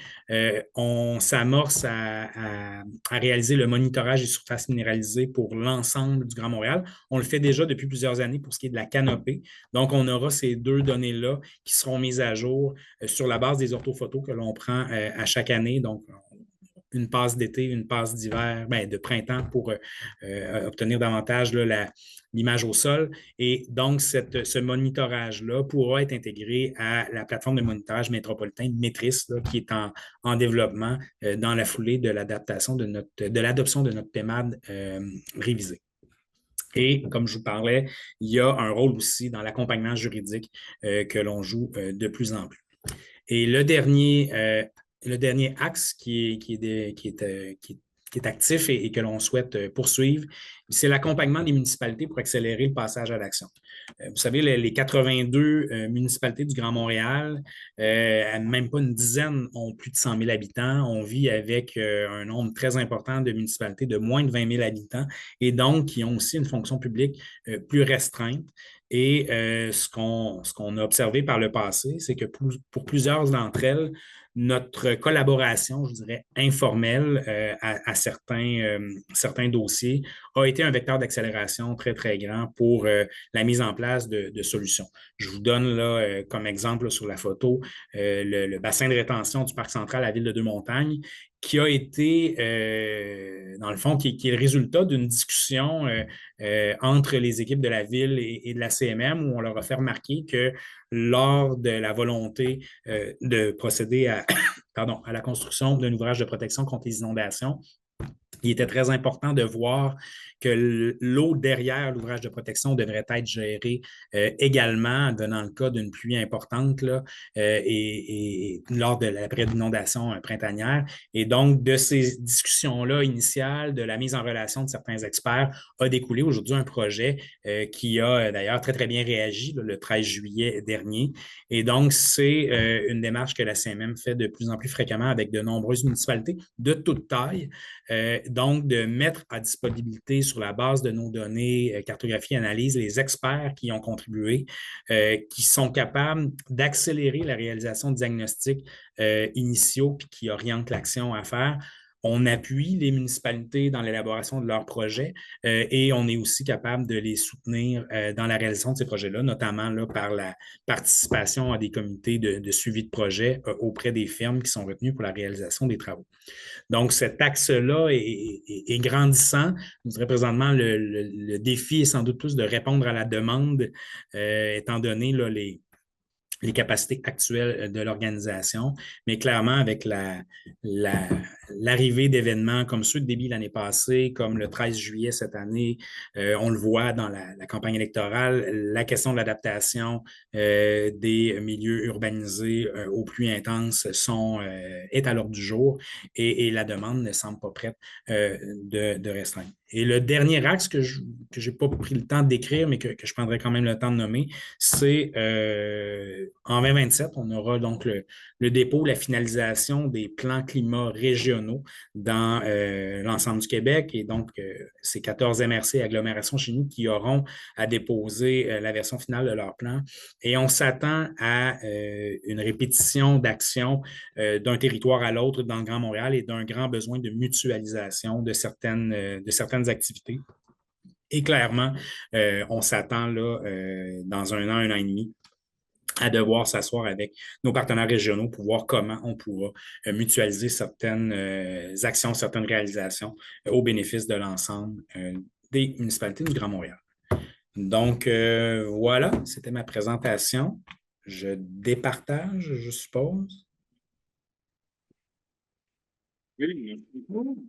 On s'amorce à réaliser le monitorage des surfaces minéralisées pour l'ensemble du Grand Montréal. On le fait déjà depuis plusieurs années pour ce qui est de la canopée. Donc, on aura ces deux données-là qui seront mises à jour sur la base des orthophotos que l'on prend à chaque année. Donc, une passe d'été, une passe d'hiver, de printemps pour obtenir davantage là, l'image au sol. Et donc, ce monitorage-là pourra être intégré à la plateforme de monitorage métropolitain Métris, là, qui est en développement dans la foulée de l'adaptation de l'adoption de notre PEMAD révisé. Et comme je vous parlais, il y a un rôle aussi dans l'accompagnement juridique que l'on joue de plus en plus. Et le dernier axe qui est actif et que l'on souhaite poursuivre, c'est l'accompagnement des municipalités pour accélérer le passage à l'action. Vous savez, les 82 municipalités du Grand Montréal, même pas une dizaine, ont plus de 100 000 habitants. On vit avec un nombre très important de municipalités de moins de 20 000 habitants et donc qui ont aussi une fonction publique plus restreinte. Et ce qu'on a observé par le passé, c'est que pour plusieurs d'entre elles, notre collaboration, je dirais, informelle à certains dossiers a été un vecteur d'accélération très, très grand pour la mise en place de solutions. Je vous donne là comme exemple là, sur la photo le bassin de rétention du Parc central à la ville de Deux-Montagnes qui a été, dans le fond, qui est le résultat d'une discussion entre les équipes de la ville et de la CMM où on leur a fait remarquer que lors de la volonté de procéder à la construction d'un ouvrage de protection contre les inondations, il était très important de voir que l'eau derrière l'ouvrage de protection devrait être gérée également dans le cas d'une pluie importante là, et lors de la période d'inondation printanière. Et donc, de ces discussions-là initiales, de la mise en relation de certains experts, a découlé aujourd'hui un projet qui a d'ailleurs très, très bien réagi là, le 13 juillet dernier. Et donc, c'est une démarche que la CMM fait de plus en plus fréquemment avec de nombreuses municipalités de toute taille. Donc, de mettre à disponibilité sur la base de nos données, cartographie et analyse, les experts qui ont contribué, qui sont capables d'accélérer la réalisation de diagnostics initiaux puis qui orientent l'action à faire. On appuie les municipalités dans l'élaboration de leurs projets et on est aussi capable de les soutenir dans la réalisation de ces projets-là, notamment là, par la participation à des comités de suivi de projet auprès des firmes qui sont retenues pour la réalisation des travaux. Donc, cet axe-là est grandissant. Je dirais présentement, le défi est sans doute plus de répondre à la demande, étant donné là, les capacités actuelles de l'organisation. Mais clairement, avec l'arrivée d'événements comme ceux de début l'année passée, comme le 13 juillet cette année, on le voit dans la campagne électorale, la question de l'adaptation des milieux urbanisés aux pluies intenses est à l'ordre du jour et la demande ne semble pas prête de restreindre. Et le dernier axe que je n'ai pas pris le temps de décrire, mais que je prendrai quand même le temps de nommer, c'est en 2027, on aura donc le dépôt, la finalisation des plans climat régionaux dans l'ensemble du Québec. Et donc, c'est 14 MRC agglomérations chez nous qui auront à déposer la version finale de leur plan. Et on s'attend à une répétition d'actions d'un territoire à l'autre dans le Grand Montréal et d'un grand besoin de mutualisation de certaines activités. Et clairement, on s'attend là, dans un an et demi, à devoir s'asseoir avec nos partenaires régionaux pour voir comment on pourra mutualiser certaines actions, certaines réalisations au bénéfice de l'ensemble des municipalités du Grand Montréal. Donc, voilà, c'était ma présentation. Je départage, je suppose. Oui, merci beaucoup.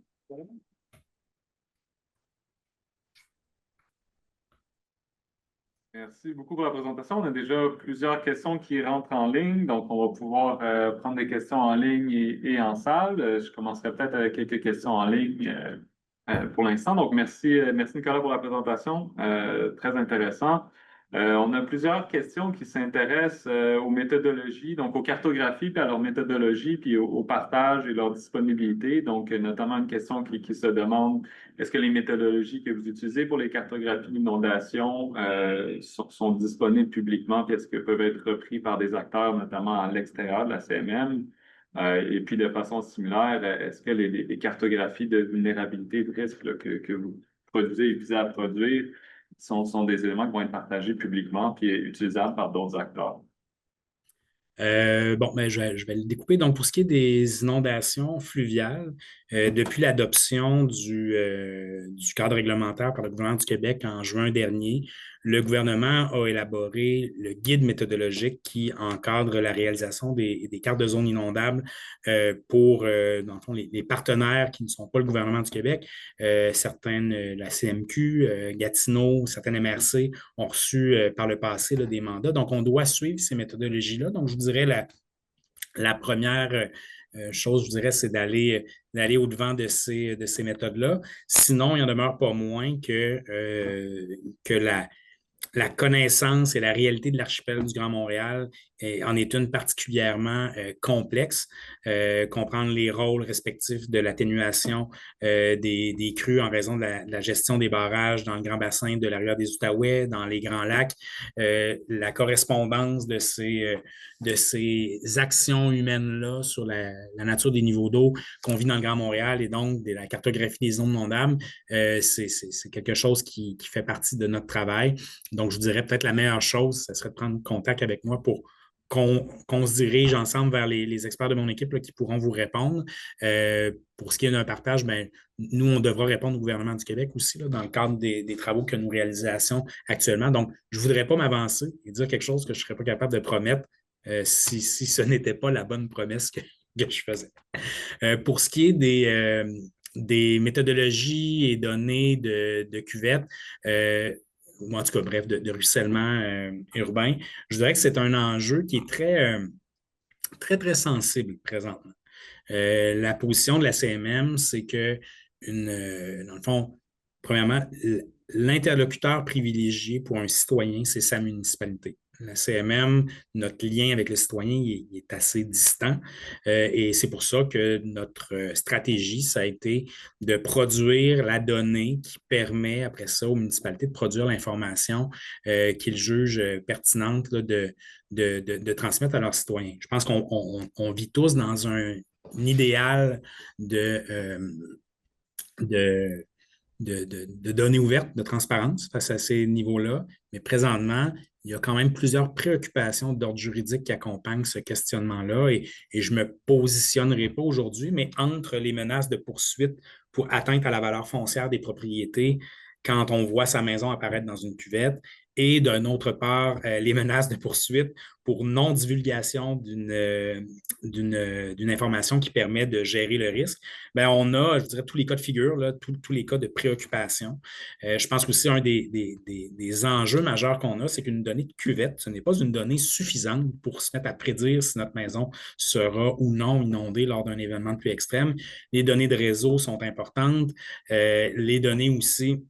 Merci beaucoup pour la présentation. On a déjà plusieurs questions qui rentrent en ligne, donc on va pouvoir prendre des questions en ligne et en salle. Je commencerai peut-être avec quelques questions en ligne pour l'instant. Donc, merci Nicolas pour la présentation. Très intéressant. On a plusieurs questions qui s'intéressent aux méthodologies, donc aux cartographies, puis à leur méthodologie, puis au partage et leur disponibilité. Donc, notamment une question qui se demande, est-ce que les méthodologies que vous utilisez pour les cartographies d'inondation sont disponibles publiquement, puis est-ce que peuvent être repris par des acteurs, notamment à l'extérieur de la CMM? Et puis, de façon similaire, est-ce que les cartographies de vulnérabilité, de risque là, que vous produisez et visez à produire sont des éléments qui vont être partagés publiquement puis utilisables par d'autres acteurs? Bon, ben, je vais le découper. Donc, pour ce qui est des inondations fluviales, depuis l'adoption du cadre réglementaire par le gouvernement du Québec en juin dernier, le gouvernement a élaboré le guide méthodologique qui encadre la réalisation des cartes de zones inondables pour, dans le fond, les partenaires qui ne sont pas le gouvernement du Québec. Certaines, la CMQ, Gatineau, certaines MRC ont reçu par le passé là, des mandats. Donc, on doit suivre ces méthodologies-là. Donc, je vous dirais la première chose, je dirais, c'est d'aller au-devant de ces méthodes-là. Sinon, il n'en demeure pas moins que la connaissance et la réalité de l'archipel du Grand Montréal en est une particulièrement complexe. Comprendre les rôles respectifs de l'atténuation des crues en raison de la gestion des barrages dans le grand bassin de la rivière des Outaouais, dans les Grands Lacs, la correspondance de ces actions humaines-là sur la nature des niveaux d'eau qu'on vit dans le Grand Montréal et donc de la cartographie des zones inondables, c'est quelque chose qui fait partie de notre travail. Donc, je vous dirais peut-être la meilleure chose, ce serait de prendre contact avec moi pour qu'on se dirige ensemble vers les experts de mon équipe là, qui pourront vous répondre. Pour ce qui est d'un partage, ben, nous, on devra répondre au gouvernement du Québec aussi là, dans le cadre des travaux que nous réalisons actuellement. Donc, je ne voudrais pas m'avancer et dire quelque chose que je ne serais pas capable de promettre si ce n'était pas la bonne promesse que je faisais. Pour ce qui est des méthodologies et données de cuvettes, ou en tout cas, bref, de ruissellement urbain, je dirais que c'est un enjeu qui est très, très sensible présentement. La position de la CMM, c'est que, dans le fond, premièrement, l'interlocuteur privilégié pour un citoyen, c'est sa municipalité. La CMM, notre lien avec le citoyen, il est assez distant et c'est pour ça que notre stratégie, ça a été de produire la donnée qui permet après ça aux municipalités de produire l'information qu'ils jugent pertinente là, de transmettre à leurs citoyens. Je pense qu'on vit tous dans un idéal de données ouvertes, de transparence face à ces niveaux-là. Mais présentement, il y a quand même plusieurs préoccupations d'ordre juridique qui accompagnent ce questionnement-là et je ne me positionnerai pas aujourd'hui, mais entre les menaces de poursuite pour atteinte à la valeur foncière des propriétés quand on voit sa maison apparaître dans une cuvette et d'une autre part, les menaces de poursuite pour non-divulgation d'une information qui permet de gérer le risque, bien, on a, je dirais, tous les cas de figure, là, tous les cas de préoccupation. Je pense qu'aussi un des enjeux majeurs qu'on a, c'est qu'une donnée de cuvette, ce n'est pas une donnée suffisante pour se mettre à prédire si notre maison sera ou non inondée lors d'un événement de pluie extrême. Les données de réseau sont importantes. Les données aussi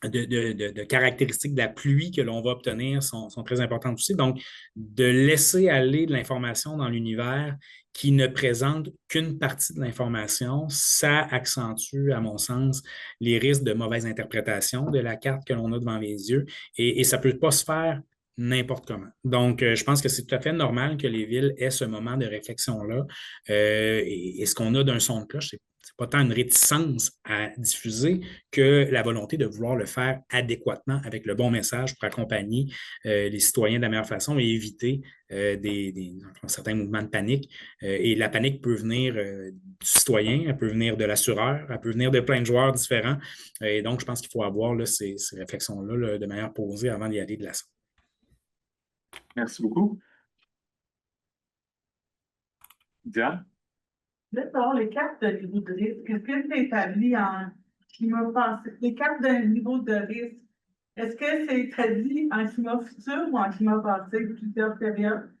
de caractéristiques de la pluie que l'on va obtenir sont très importantes aussi. Donc, de laisser aller de l'information dans l'univers qui ne présente qu'une partie de l'information, ça accentue, à mon sens, les risques de mauvaise interprétation de la carte que l'on a devant les yeux et ça ne peut pas se faire n'importe comment. Donc, je pense que c'est tout à fait normal que les villes aient ce moment de réflexion-là. Et ce qu'on a d'un son de cloche, c'est pas tant une réticence à diffuser que la volonté de vouloir le faire adéquatement avec le bon message pour accompagner les citoyens de la meilleure façon et éviter certains mouvements de panique. Et la panique peut venir du citoyen, elle peut venir de l'assureur, elle peut venir de plein de joueurs différents. Et donc, je pense qu'il faut avoir là, ces réflexions-là là, de manière posée avant d'y aller de la sorte. Merci beaucoup. Diane? D'accord, les cartes de niveau de risque, est-ce que c'est établi en climat passé? Les cartes de niveau de risque, est-ce que c'est traduit en climat futur ou en climat passé, plusieurs périodes?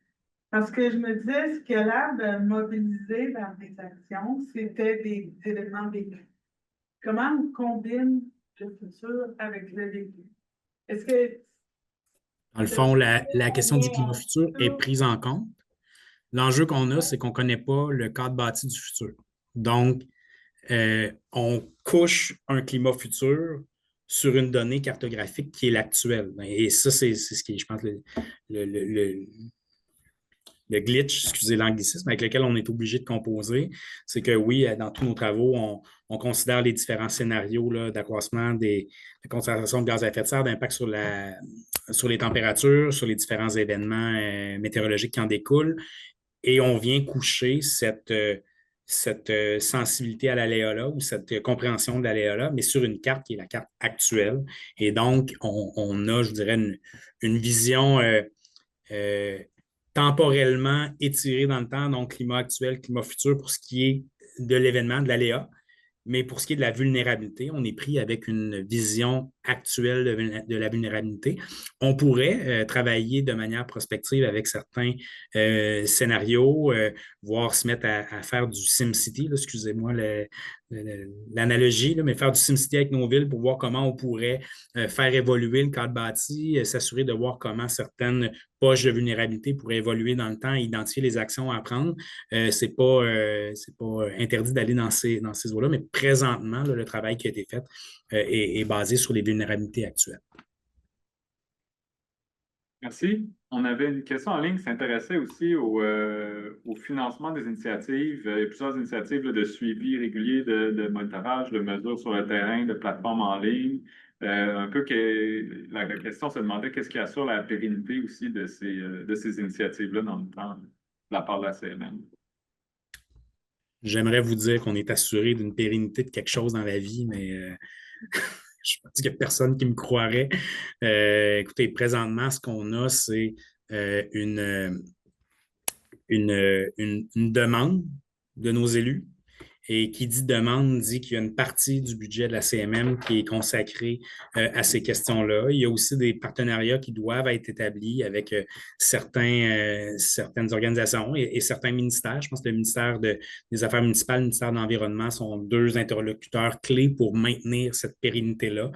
Parce que je me disais, ce qui a l'air de mobiliser dans des actions, c'était des éléments vécus. Comment on combine le futur avec le vécu? Est-ce que Dans le fond, la question du climat futur est prise en compte. L'enjeu qu'on a, c'est qu'on ne connaît pas le cadre bâti du futur. Donc, on couche un climat futur sur une donnée cartographique qui est l'actuelle. Et ça, c'est ce qui est, je pense, le glitch, excusez l'anglicisme, avec lequel on est obligé de composer. C'est que oui, dans tous nos travaux, on considère les différents scénarios là, d'accroissement des concentrations de gaz à effet de serre, d'impact sur les températures, sur les différents événements météorologiques qui en découlent. Et on vient coucher cette sensibilité à l'aléa-là ou cette compréhension de l'aléa-là, mais sur une carte qui est la carte actuelle. Et donc, on a, je dirais, une vision temporellement étirée dans le temps, donc climat actuel, climat futur pour ce qui est de l'événement, de l'aléa. Mais pour ce qui est de la vulnérabilité, on est pris avec une vision actuelle de la vulnérabilité. On pourrait travailler de manière prospective avec certains scénarios, voire se mettre à faire du SimCity, là, excusez-moi l'analogie, mais faire du SimCity avec nos villes pour voir comment on pourrait faire évoluer le cadre bâti, s'assurer de voir comment certaines poches de vulnérabilité pourraient évoluer dans le temps et identifier les actions à prendre. C'est pas interdit d'aller dans ces eaux-là, mais présentement, là, le travail qui a été fait est basé sur les vulnérabilités actuelles. Merci. On avait une question en ligne qui s'intéressait aussi au financement des initiatives. Il y a plusieurs initiatives là, de suivi régulier, de monitorage, de mesures sur le terrain, de plateformes en ligne. Un peu que la question se demandait qu'est-ce qui assure la pérennité aussi de ces initiatives-là dans le temps de la part de la CMM. J'aimerais vous dire qu'on est assuré d'une pérennité de quelque chose dans la vie, mais je pense qu'il n'y a personne qui me croirait. Écoutez, présentement, ce qu'on a, c'est une demande de nos élus. Et qui dit demande dit qu'il y a une partie du budget de la CMM qui est consacrée à ces questions-là. Il y a aussi des partenariats qui doivent être établis avec certaines organisations et certains ministères. Je pense que le ministère des Affaires municipales, le ministère de l'Environnement sont deux interlocuteurs clés pour maintenir cette pérennité-là.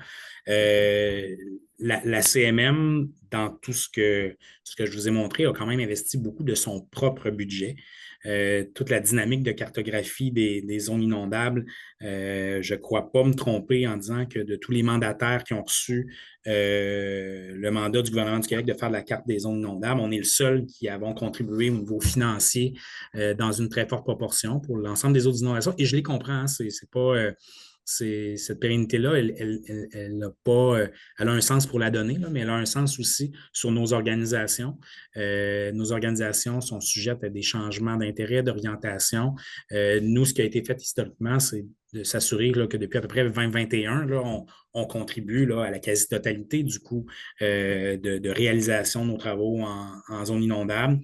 La CMM, dans tout ce que je vous ai montré, a quand même investi beaucoup de son propre budget. Toute la dynamique de cartographie des zones inondables. Je ne crois pas me tromper en disant que de tous les mandataires qui ont reçu le mandat du gouvernement du Québec de faire de la carte des zones inondables, on est le seul qui avons contribué au niveau financier dans une très forte proportion pour l'ensemble des autres inondations. Et je les comprends, c'est pas... cette pérennité-là, elle a un sens pour la donnée, là, mais elle a un sens aussi sur nos organisations. Nos organisations sont sujettes à des changements d'intérêt, d'orientation. Nous, ce qui a été fait historiquement, c'est de s'assurer là, que depuis à peu près 2021, là, on contribue là, à la quasi-totalité du coût de réalisation de nos travaux en zone inondable.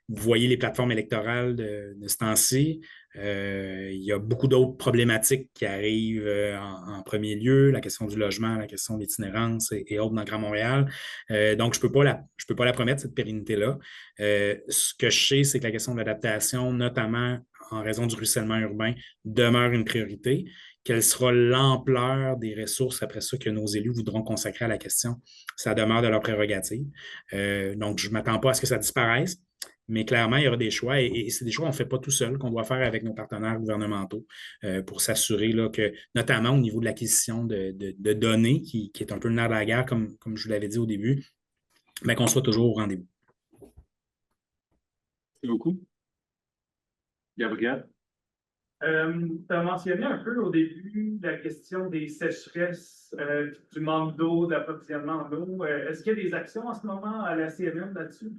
Vous voyez les plateformes électorales de ce temps-ci. Il y a beaucoup d'autres problématiques qui arrivent en premier lieu, la question du logement, la question de l'itinérance et autres dans le Grand Montréal. Donc, je peux pas la promettre, cette pérennité-là. Ce que je sais, c'est que la question de l'adaptation, notamment en raison du ruissellement urbain, demeure une priorité. Quelle sera l'ampleur des ressources après ça que nos élus voudront consacrer à la question? Ça demeure de leur prérogative. Donc, je ne m'attends pas à ce que ça disparaisse. Mais clairement, il y aura des choix et c'est des choix qu'on ne fait pas tout seul, qu'on doit faire avec nos partenaires gouvernementaux pour s'assurer là, que, notamment au niveau de l'acquisition de données, qui est un peu le nerf de la guerre, comme je vous l'avais dit au début, mais qu'on soit toujours au rendez-vous. Merci beaucoup. Gabriel? Tu as mentionné un peu au début la question des sécheresses, du manque d'eau, de l'approvisionnement en eau. Est-ce qu'il y a des actions en ce moment à la CNM là-dessus?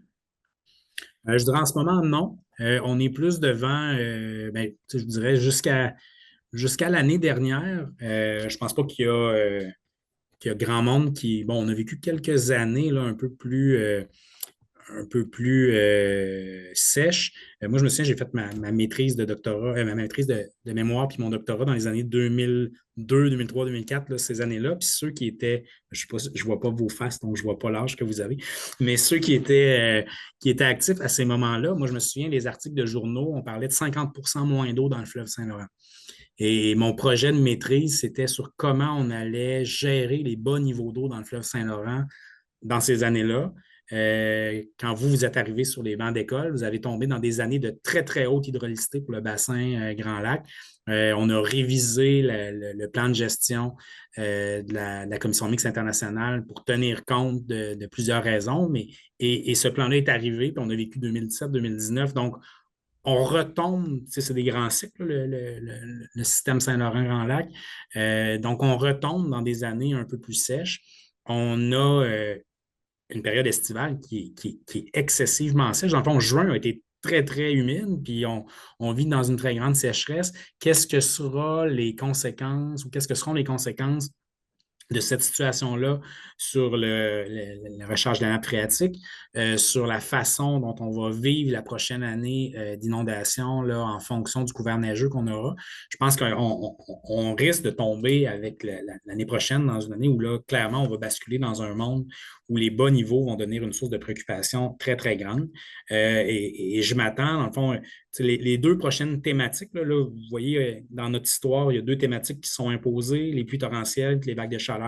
Je dirais en ce moment, non. On est plus devant, je vous dirais, jusqu'à l'année dernière. Je ne pense pas qu'il y a grand monde qui. Bon, on a vécu quelques années là, un peu plus sèche. Moi, je me souviens, j'ai fait ma maîtrise de doctorat, ma maîtrise de mémoire puis mon doctorat dans les années 2002, 2003, 2004, là, ces années-là. Puis ceux qui étaient, je ne vois pas vos faces, donc je ne vois pas l'âge que vous avez, mais ceux qui étaient actifs à ces moments-là, moi, je me souviens, les articles de journaux, on parlait de 50 moins d'eau dans le fleuve Saint-Laurent. Et mon projet de maîtrise, c'était sur comment on allait gérer les bas niveaux d'eau dans le fleuve Saint-Laurent dans ces années-là. Quand vous êtes arrivé sur les bancs d'école, vous avez tombé dans des années de très, très haute hydraulicité pour le bassin Grand Lac. On a révisé le plan de gestion de la Commission mixte internationale pour tenir compte de plusieurs raisons, et ce plan-là est arrivé, puis on a vécu 2017-2019. Donc, on retombe, c'est des grands cycles, le système Saint-Laurent-Grand Lac. Donc, on retombe dans des années un peu plus sèches. On a une période estivale qui est excessivement sèche. Dans le fond, juin a été très, très humide, puis on vit dans une très grande sécheresse. Qu'est-ce que seront les conséquences de cette situation-là sur la recharge de la nappe phréatique, sur la façon dont on va vivre la prochaine année d'inondation là, en fonction du couvert neigeux qu'on aura. Je pense qu'on risque de tomber avec l'année prochaine dans une année où là, clairement, on va basculer dans un monde où les bas niveaux vont devenir une source de préoccupation très, très grande. Et je m'attends, dans le fond, les deux prochaines thématiques, là, vous voyez, dans notre histoire, il y a deux thématiques qui sont imposées, les pluies torrentielles et les vagues de chaleur.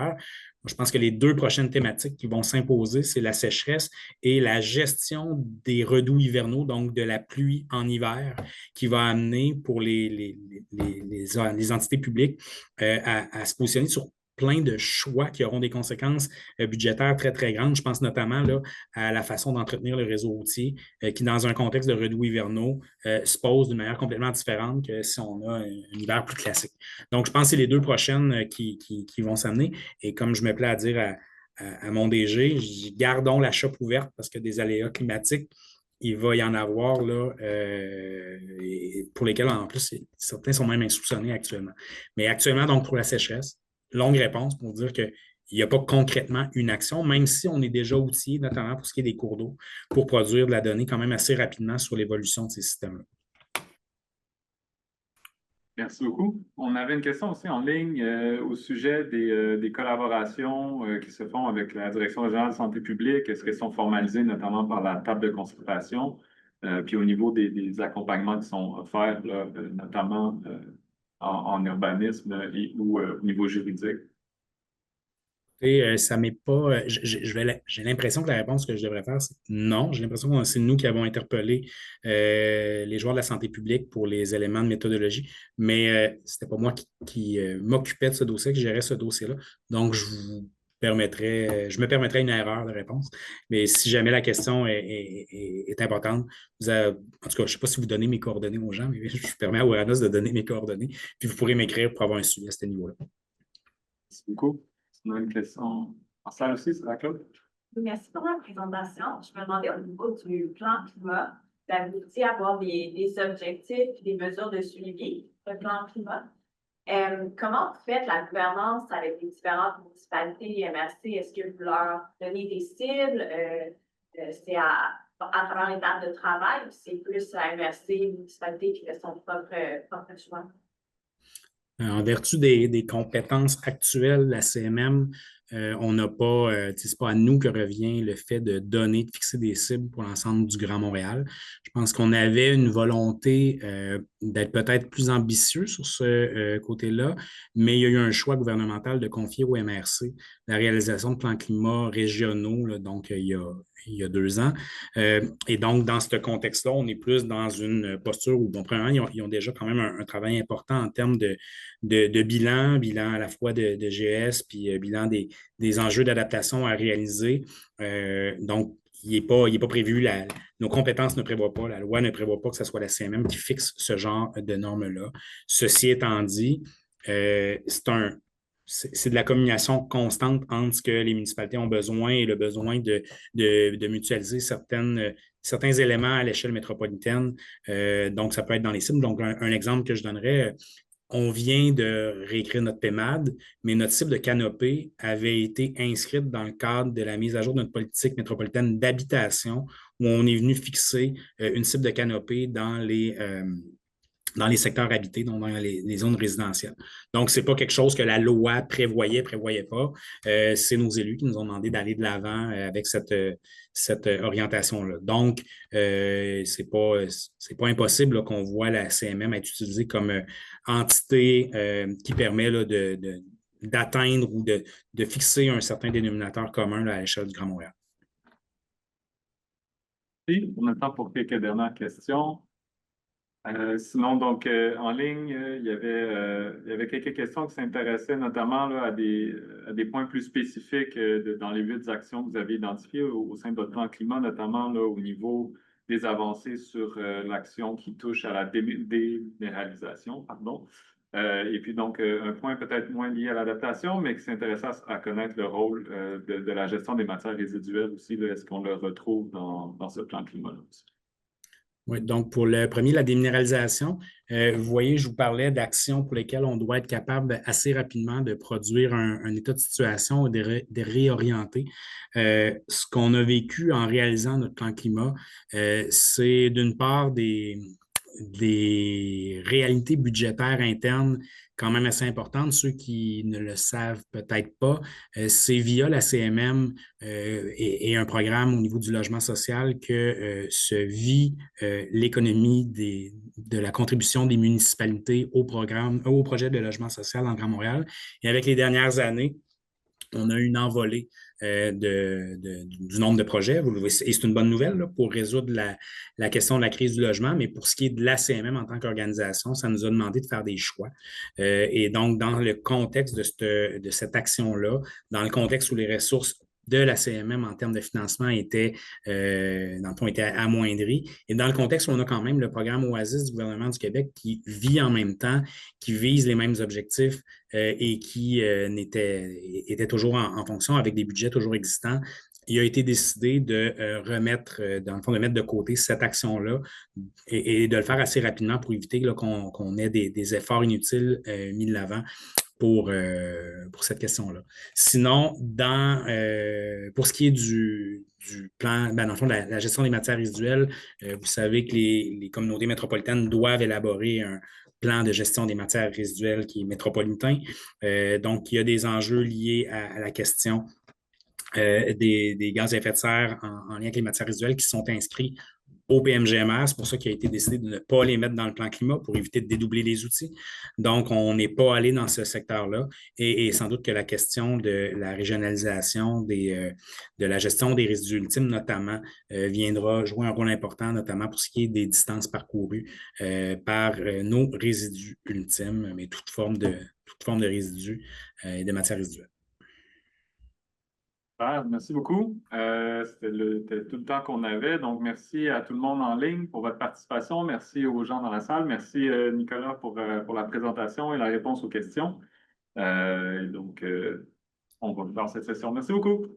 Je pense que les deux prochaines thématiques qui vont s'imposer, c'est la sécheresse et la gestion des redoux hivernaux, donc de la pluie en hiver, qui va amener pour les entités publiques à se positionner sur plein de choix qui auront des conséquences budgétaires très, très grandes. Je pense notamment là, à la façon d'entretenir le réseau routier qui, dans un contexte de redoux hivernaux, se pose d'une manière complètement différente que si on a un hiver plus classique. Donc, je pense que c'est les deux prochaines qui vont s'amener. Et comme je me plais à dire à mon DG, gardons la chope ouverte parce que des aléas climatiques, il va y en avoir là, pour lesquels, en plus, certains sont même insoupçonnés actuellement. Mais actuellement, donc, pour la sécheresse, longue réponse pour dire qu'il n'y a pas concrètement une action, même si on est déjà outillé, notamment pour ce qui est des cours d'eau, pour produire de la donnée quand même assez rapidement sur l'évolution de ces systèmes-là. Merci beaucoup. On avait une question aussi en ligne au sujet des collaborations qui se font avec la Direction régionale de santé publique. Est-ce qu'elles sont formalisées notamment par la table de concertation, puis au niveau des accompagnements qui sont offerts, là, notamment en urbanisme ou au niveau juridique? Ça m'est pas. J'ai l'impression que la réponse que je devrais faire, c'est non. J'ai l'impression que c'est nous qui avons interpellé les joueurs de la santé publique pour les éléments de méthodologie, mais ce n'était pas moi qui m'occupais de ce dossier, qui gérait ce dossier-là. Donc, je me permettrais une erreur de réponse. Mais si jamais la question est importante, en tout cas, je ne sais pas si vous donnez mes coordonnées aux gens, mais je permets à Ouranos de donner mes coordonnées, puis vous pourrez m'écrire pour avoir un suivi à ce niveau-là. Merci beaucoup. On a une question en salle aussi, c'est la Claude? Merci pour la présentation. Je me demandais au niveau du plan climat, vous avez dit avoir des objectifs et des mesures de suivi, le plan climat. Comment vous faites la gouvernance avec les différentes municipalités et MRC? Est-ce que vous leur donnez des cibles? C'est à travers les tables de travail ou c'est plus la MRC, municipalité qui fait son propre choix? En vertu des compétences actuelles de la CMM, on n'a pas, c'est pas à nous que revient le fait de donner, de fixer des cibles pour l'ensemble du Grand Montréal. Je pense qu'on avait une volonté d'être peut-être plus ambitieux sur ce côté-là, mais il y a eu un choix gouvernemental de confier au MRC la réalisation de plans climat régionaux, là, donc il y a 2 ans. Et donc, dans ce contexte-là, on est plus dans une posture où, bon, premièrement, ils ont déjà quand même un travail important en termes de bilan à la fois de GES, puis bilan des enjeux d'adaptation à réaliser. Donc, il n'est pas prévu, nos compétences ne prévoient pas, la loi ne prévoit pas que ce soit la CMM qui fixe ce genre de normes-là. Ceci étant dit, c'est de la communication constante entre ce que les municipalités ont besoin et le besoin de mutualiser certains éléments à l'échelle métropolitaine. Donc, ça peut être dans les cibles. Donc, un exemple que je donnerais, on vient de réécrire notre PEMAD, mais notre cible de canopée avait été inscrite dans le cadre de la mise à jour de notre politique métropolitaine d'habitation, où on est venu fixer une cible de canopée dans les secteurs habités, donc dans les zones résidentielles. Donc, ce n'est pas quelque chose que la loi prévoyait pas. C'est nos élus qui nous ont demandé d'aller de l'avant avec cette orientation-là. Donc, c'est pas impossible là, qu'on voit la CMM être utilisée comme entité qui permet là, d'atteindre ou de fixer un certain dénominateur commun là, à l'échelle du Grand Montréal. Oui, on a le temps pour quelques dernières questions. Sinon, donc, en ligne, il y avait quelques questions qui s'intéressaient notamment là, à des points plus spécifiques dans les 8 actions que vous avez identifiées au sein de votre plan climat, notamment là, au niveau des avancées sur l'action qui touche à la déminéralisation, pardon. Et puis donc, un point peut-être moins lié à l'adaptation, mais qui s'intéresse à connaître le rôle de la gestion des matières résiduelles aussi. Est-ce qu'on le retrouve dans ce plan climat-là aussi? Oui, donc pour le premier, la déminéralisation, vous voyez, je vous parlais d'actions pour lesquelles on doit être capable assez rapidement de produire un état de situation, de réorienter. Ce qu'on a vécu en réalisant notre plan climat, c'est d'une part des réalités budgétaires internes quand même assez importantes. Ceux qui ne le savent peut-être pas, c'est via la CMM et un programme au niveau du logement social que se vit l'économie de la contribution des municipalités au projet de logement social en Grand Montréal. Et avec les dernières années, on a eu une envolée du nombre de projets. Et c'est une bonne nouvelle là, pour résoudre la question de la crise du logement, mais pour ce qui est de l'ACMM en tant qu'organisation, ça nous a demandé de faire des choix. Et donc, dans le contexte de cette action-là, dans le contexte où les ressources de la CMM en termes de financement étaient amoindries. Et dans le contexte où on a quand même le programme Oasis du gouvernement du Québec qui vit en même temps, qui vise les mêmes objectifs et qui était toujours en fonction avec des budgets toujours existants, il a été décidé de dans le fond, de mettre de côté cette action-là et de le faire assez rapidement pour éviter qu'on ait des efforts inutiles mis de l'avant pour cette question-là. Sinon, pour ce qui est du plan, dans le fond, de la gestion des matières résiduelles, vous savez que les communautés métropolitaines doivent élaborer un plan de gestion des matières résiduelles qui est métropolitain. Donc, il y a des enjeux liés à la question des gaz à effet de serre en lien avec les matières résiduelles qui sont inscrits au PMGMR. C'est pour ça qu'il a été décidé de ne pas les mettre dans le plan climat pour éviter de dédoubler les outils. Donc, on n'est pas allé dans ce secteur-là et sans doute que la question de la régionalisation de la gestion des résidus ultimes, notamment, viendra jouer un rôle important, notamment pour ce qui est des distances parcourues par nos résidus ultimes, mais toute forme de résidus et de matières résiduelles. Merci beaucoup. C'était tout le temps qu'on avait. Donc, merci à tout le monde en ligne pour votre participation. Merci aux gens dans la salle. Merci, Nicolas, pour la présentation et la réponse aux questions. On va clore cette session. Merci beaucoup.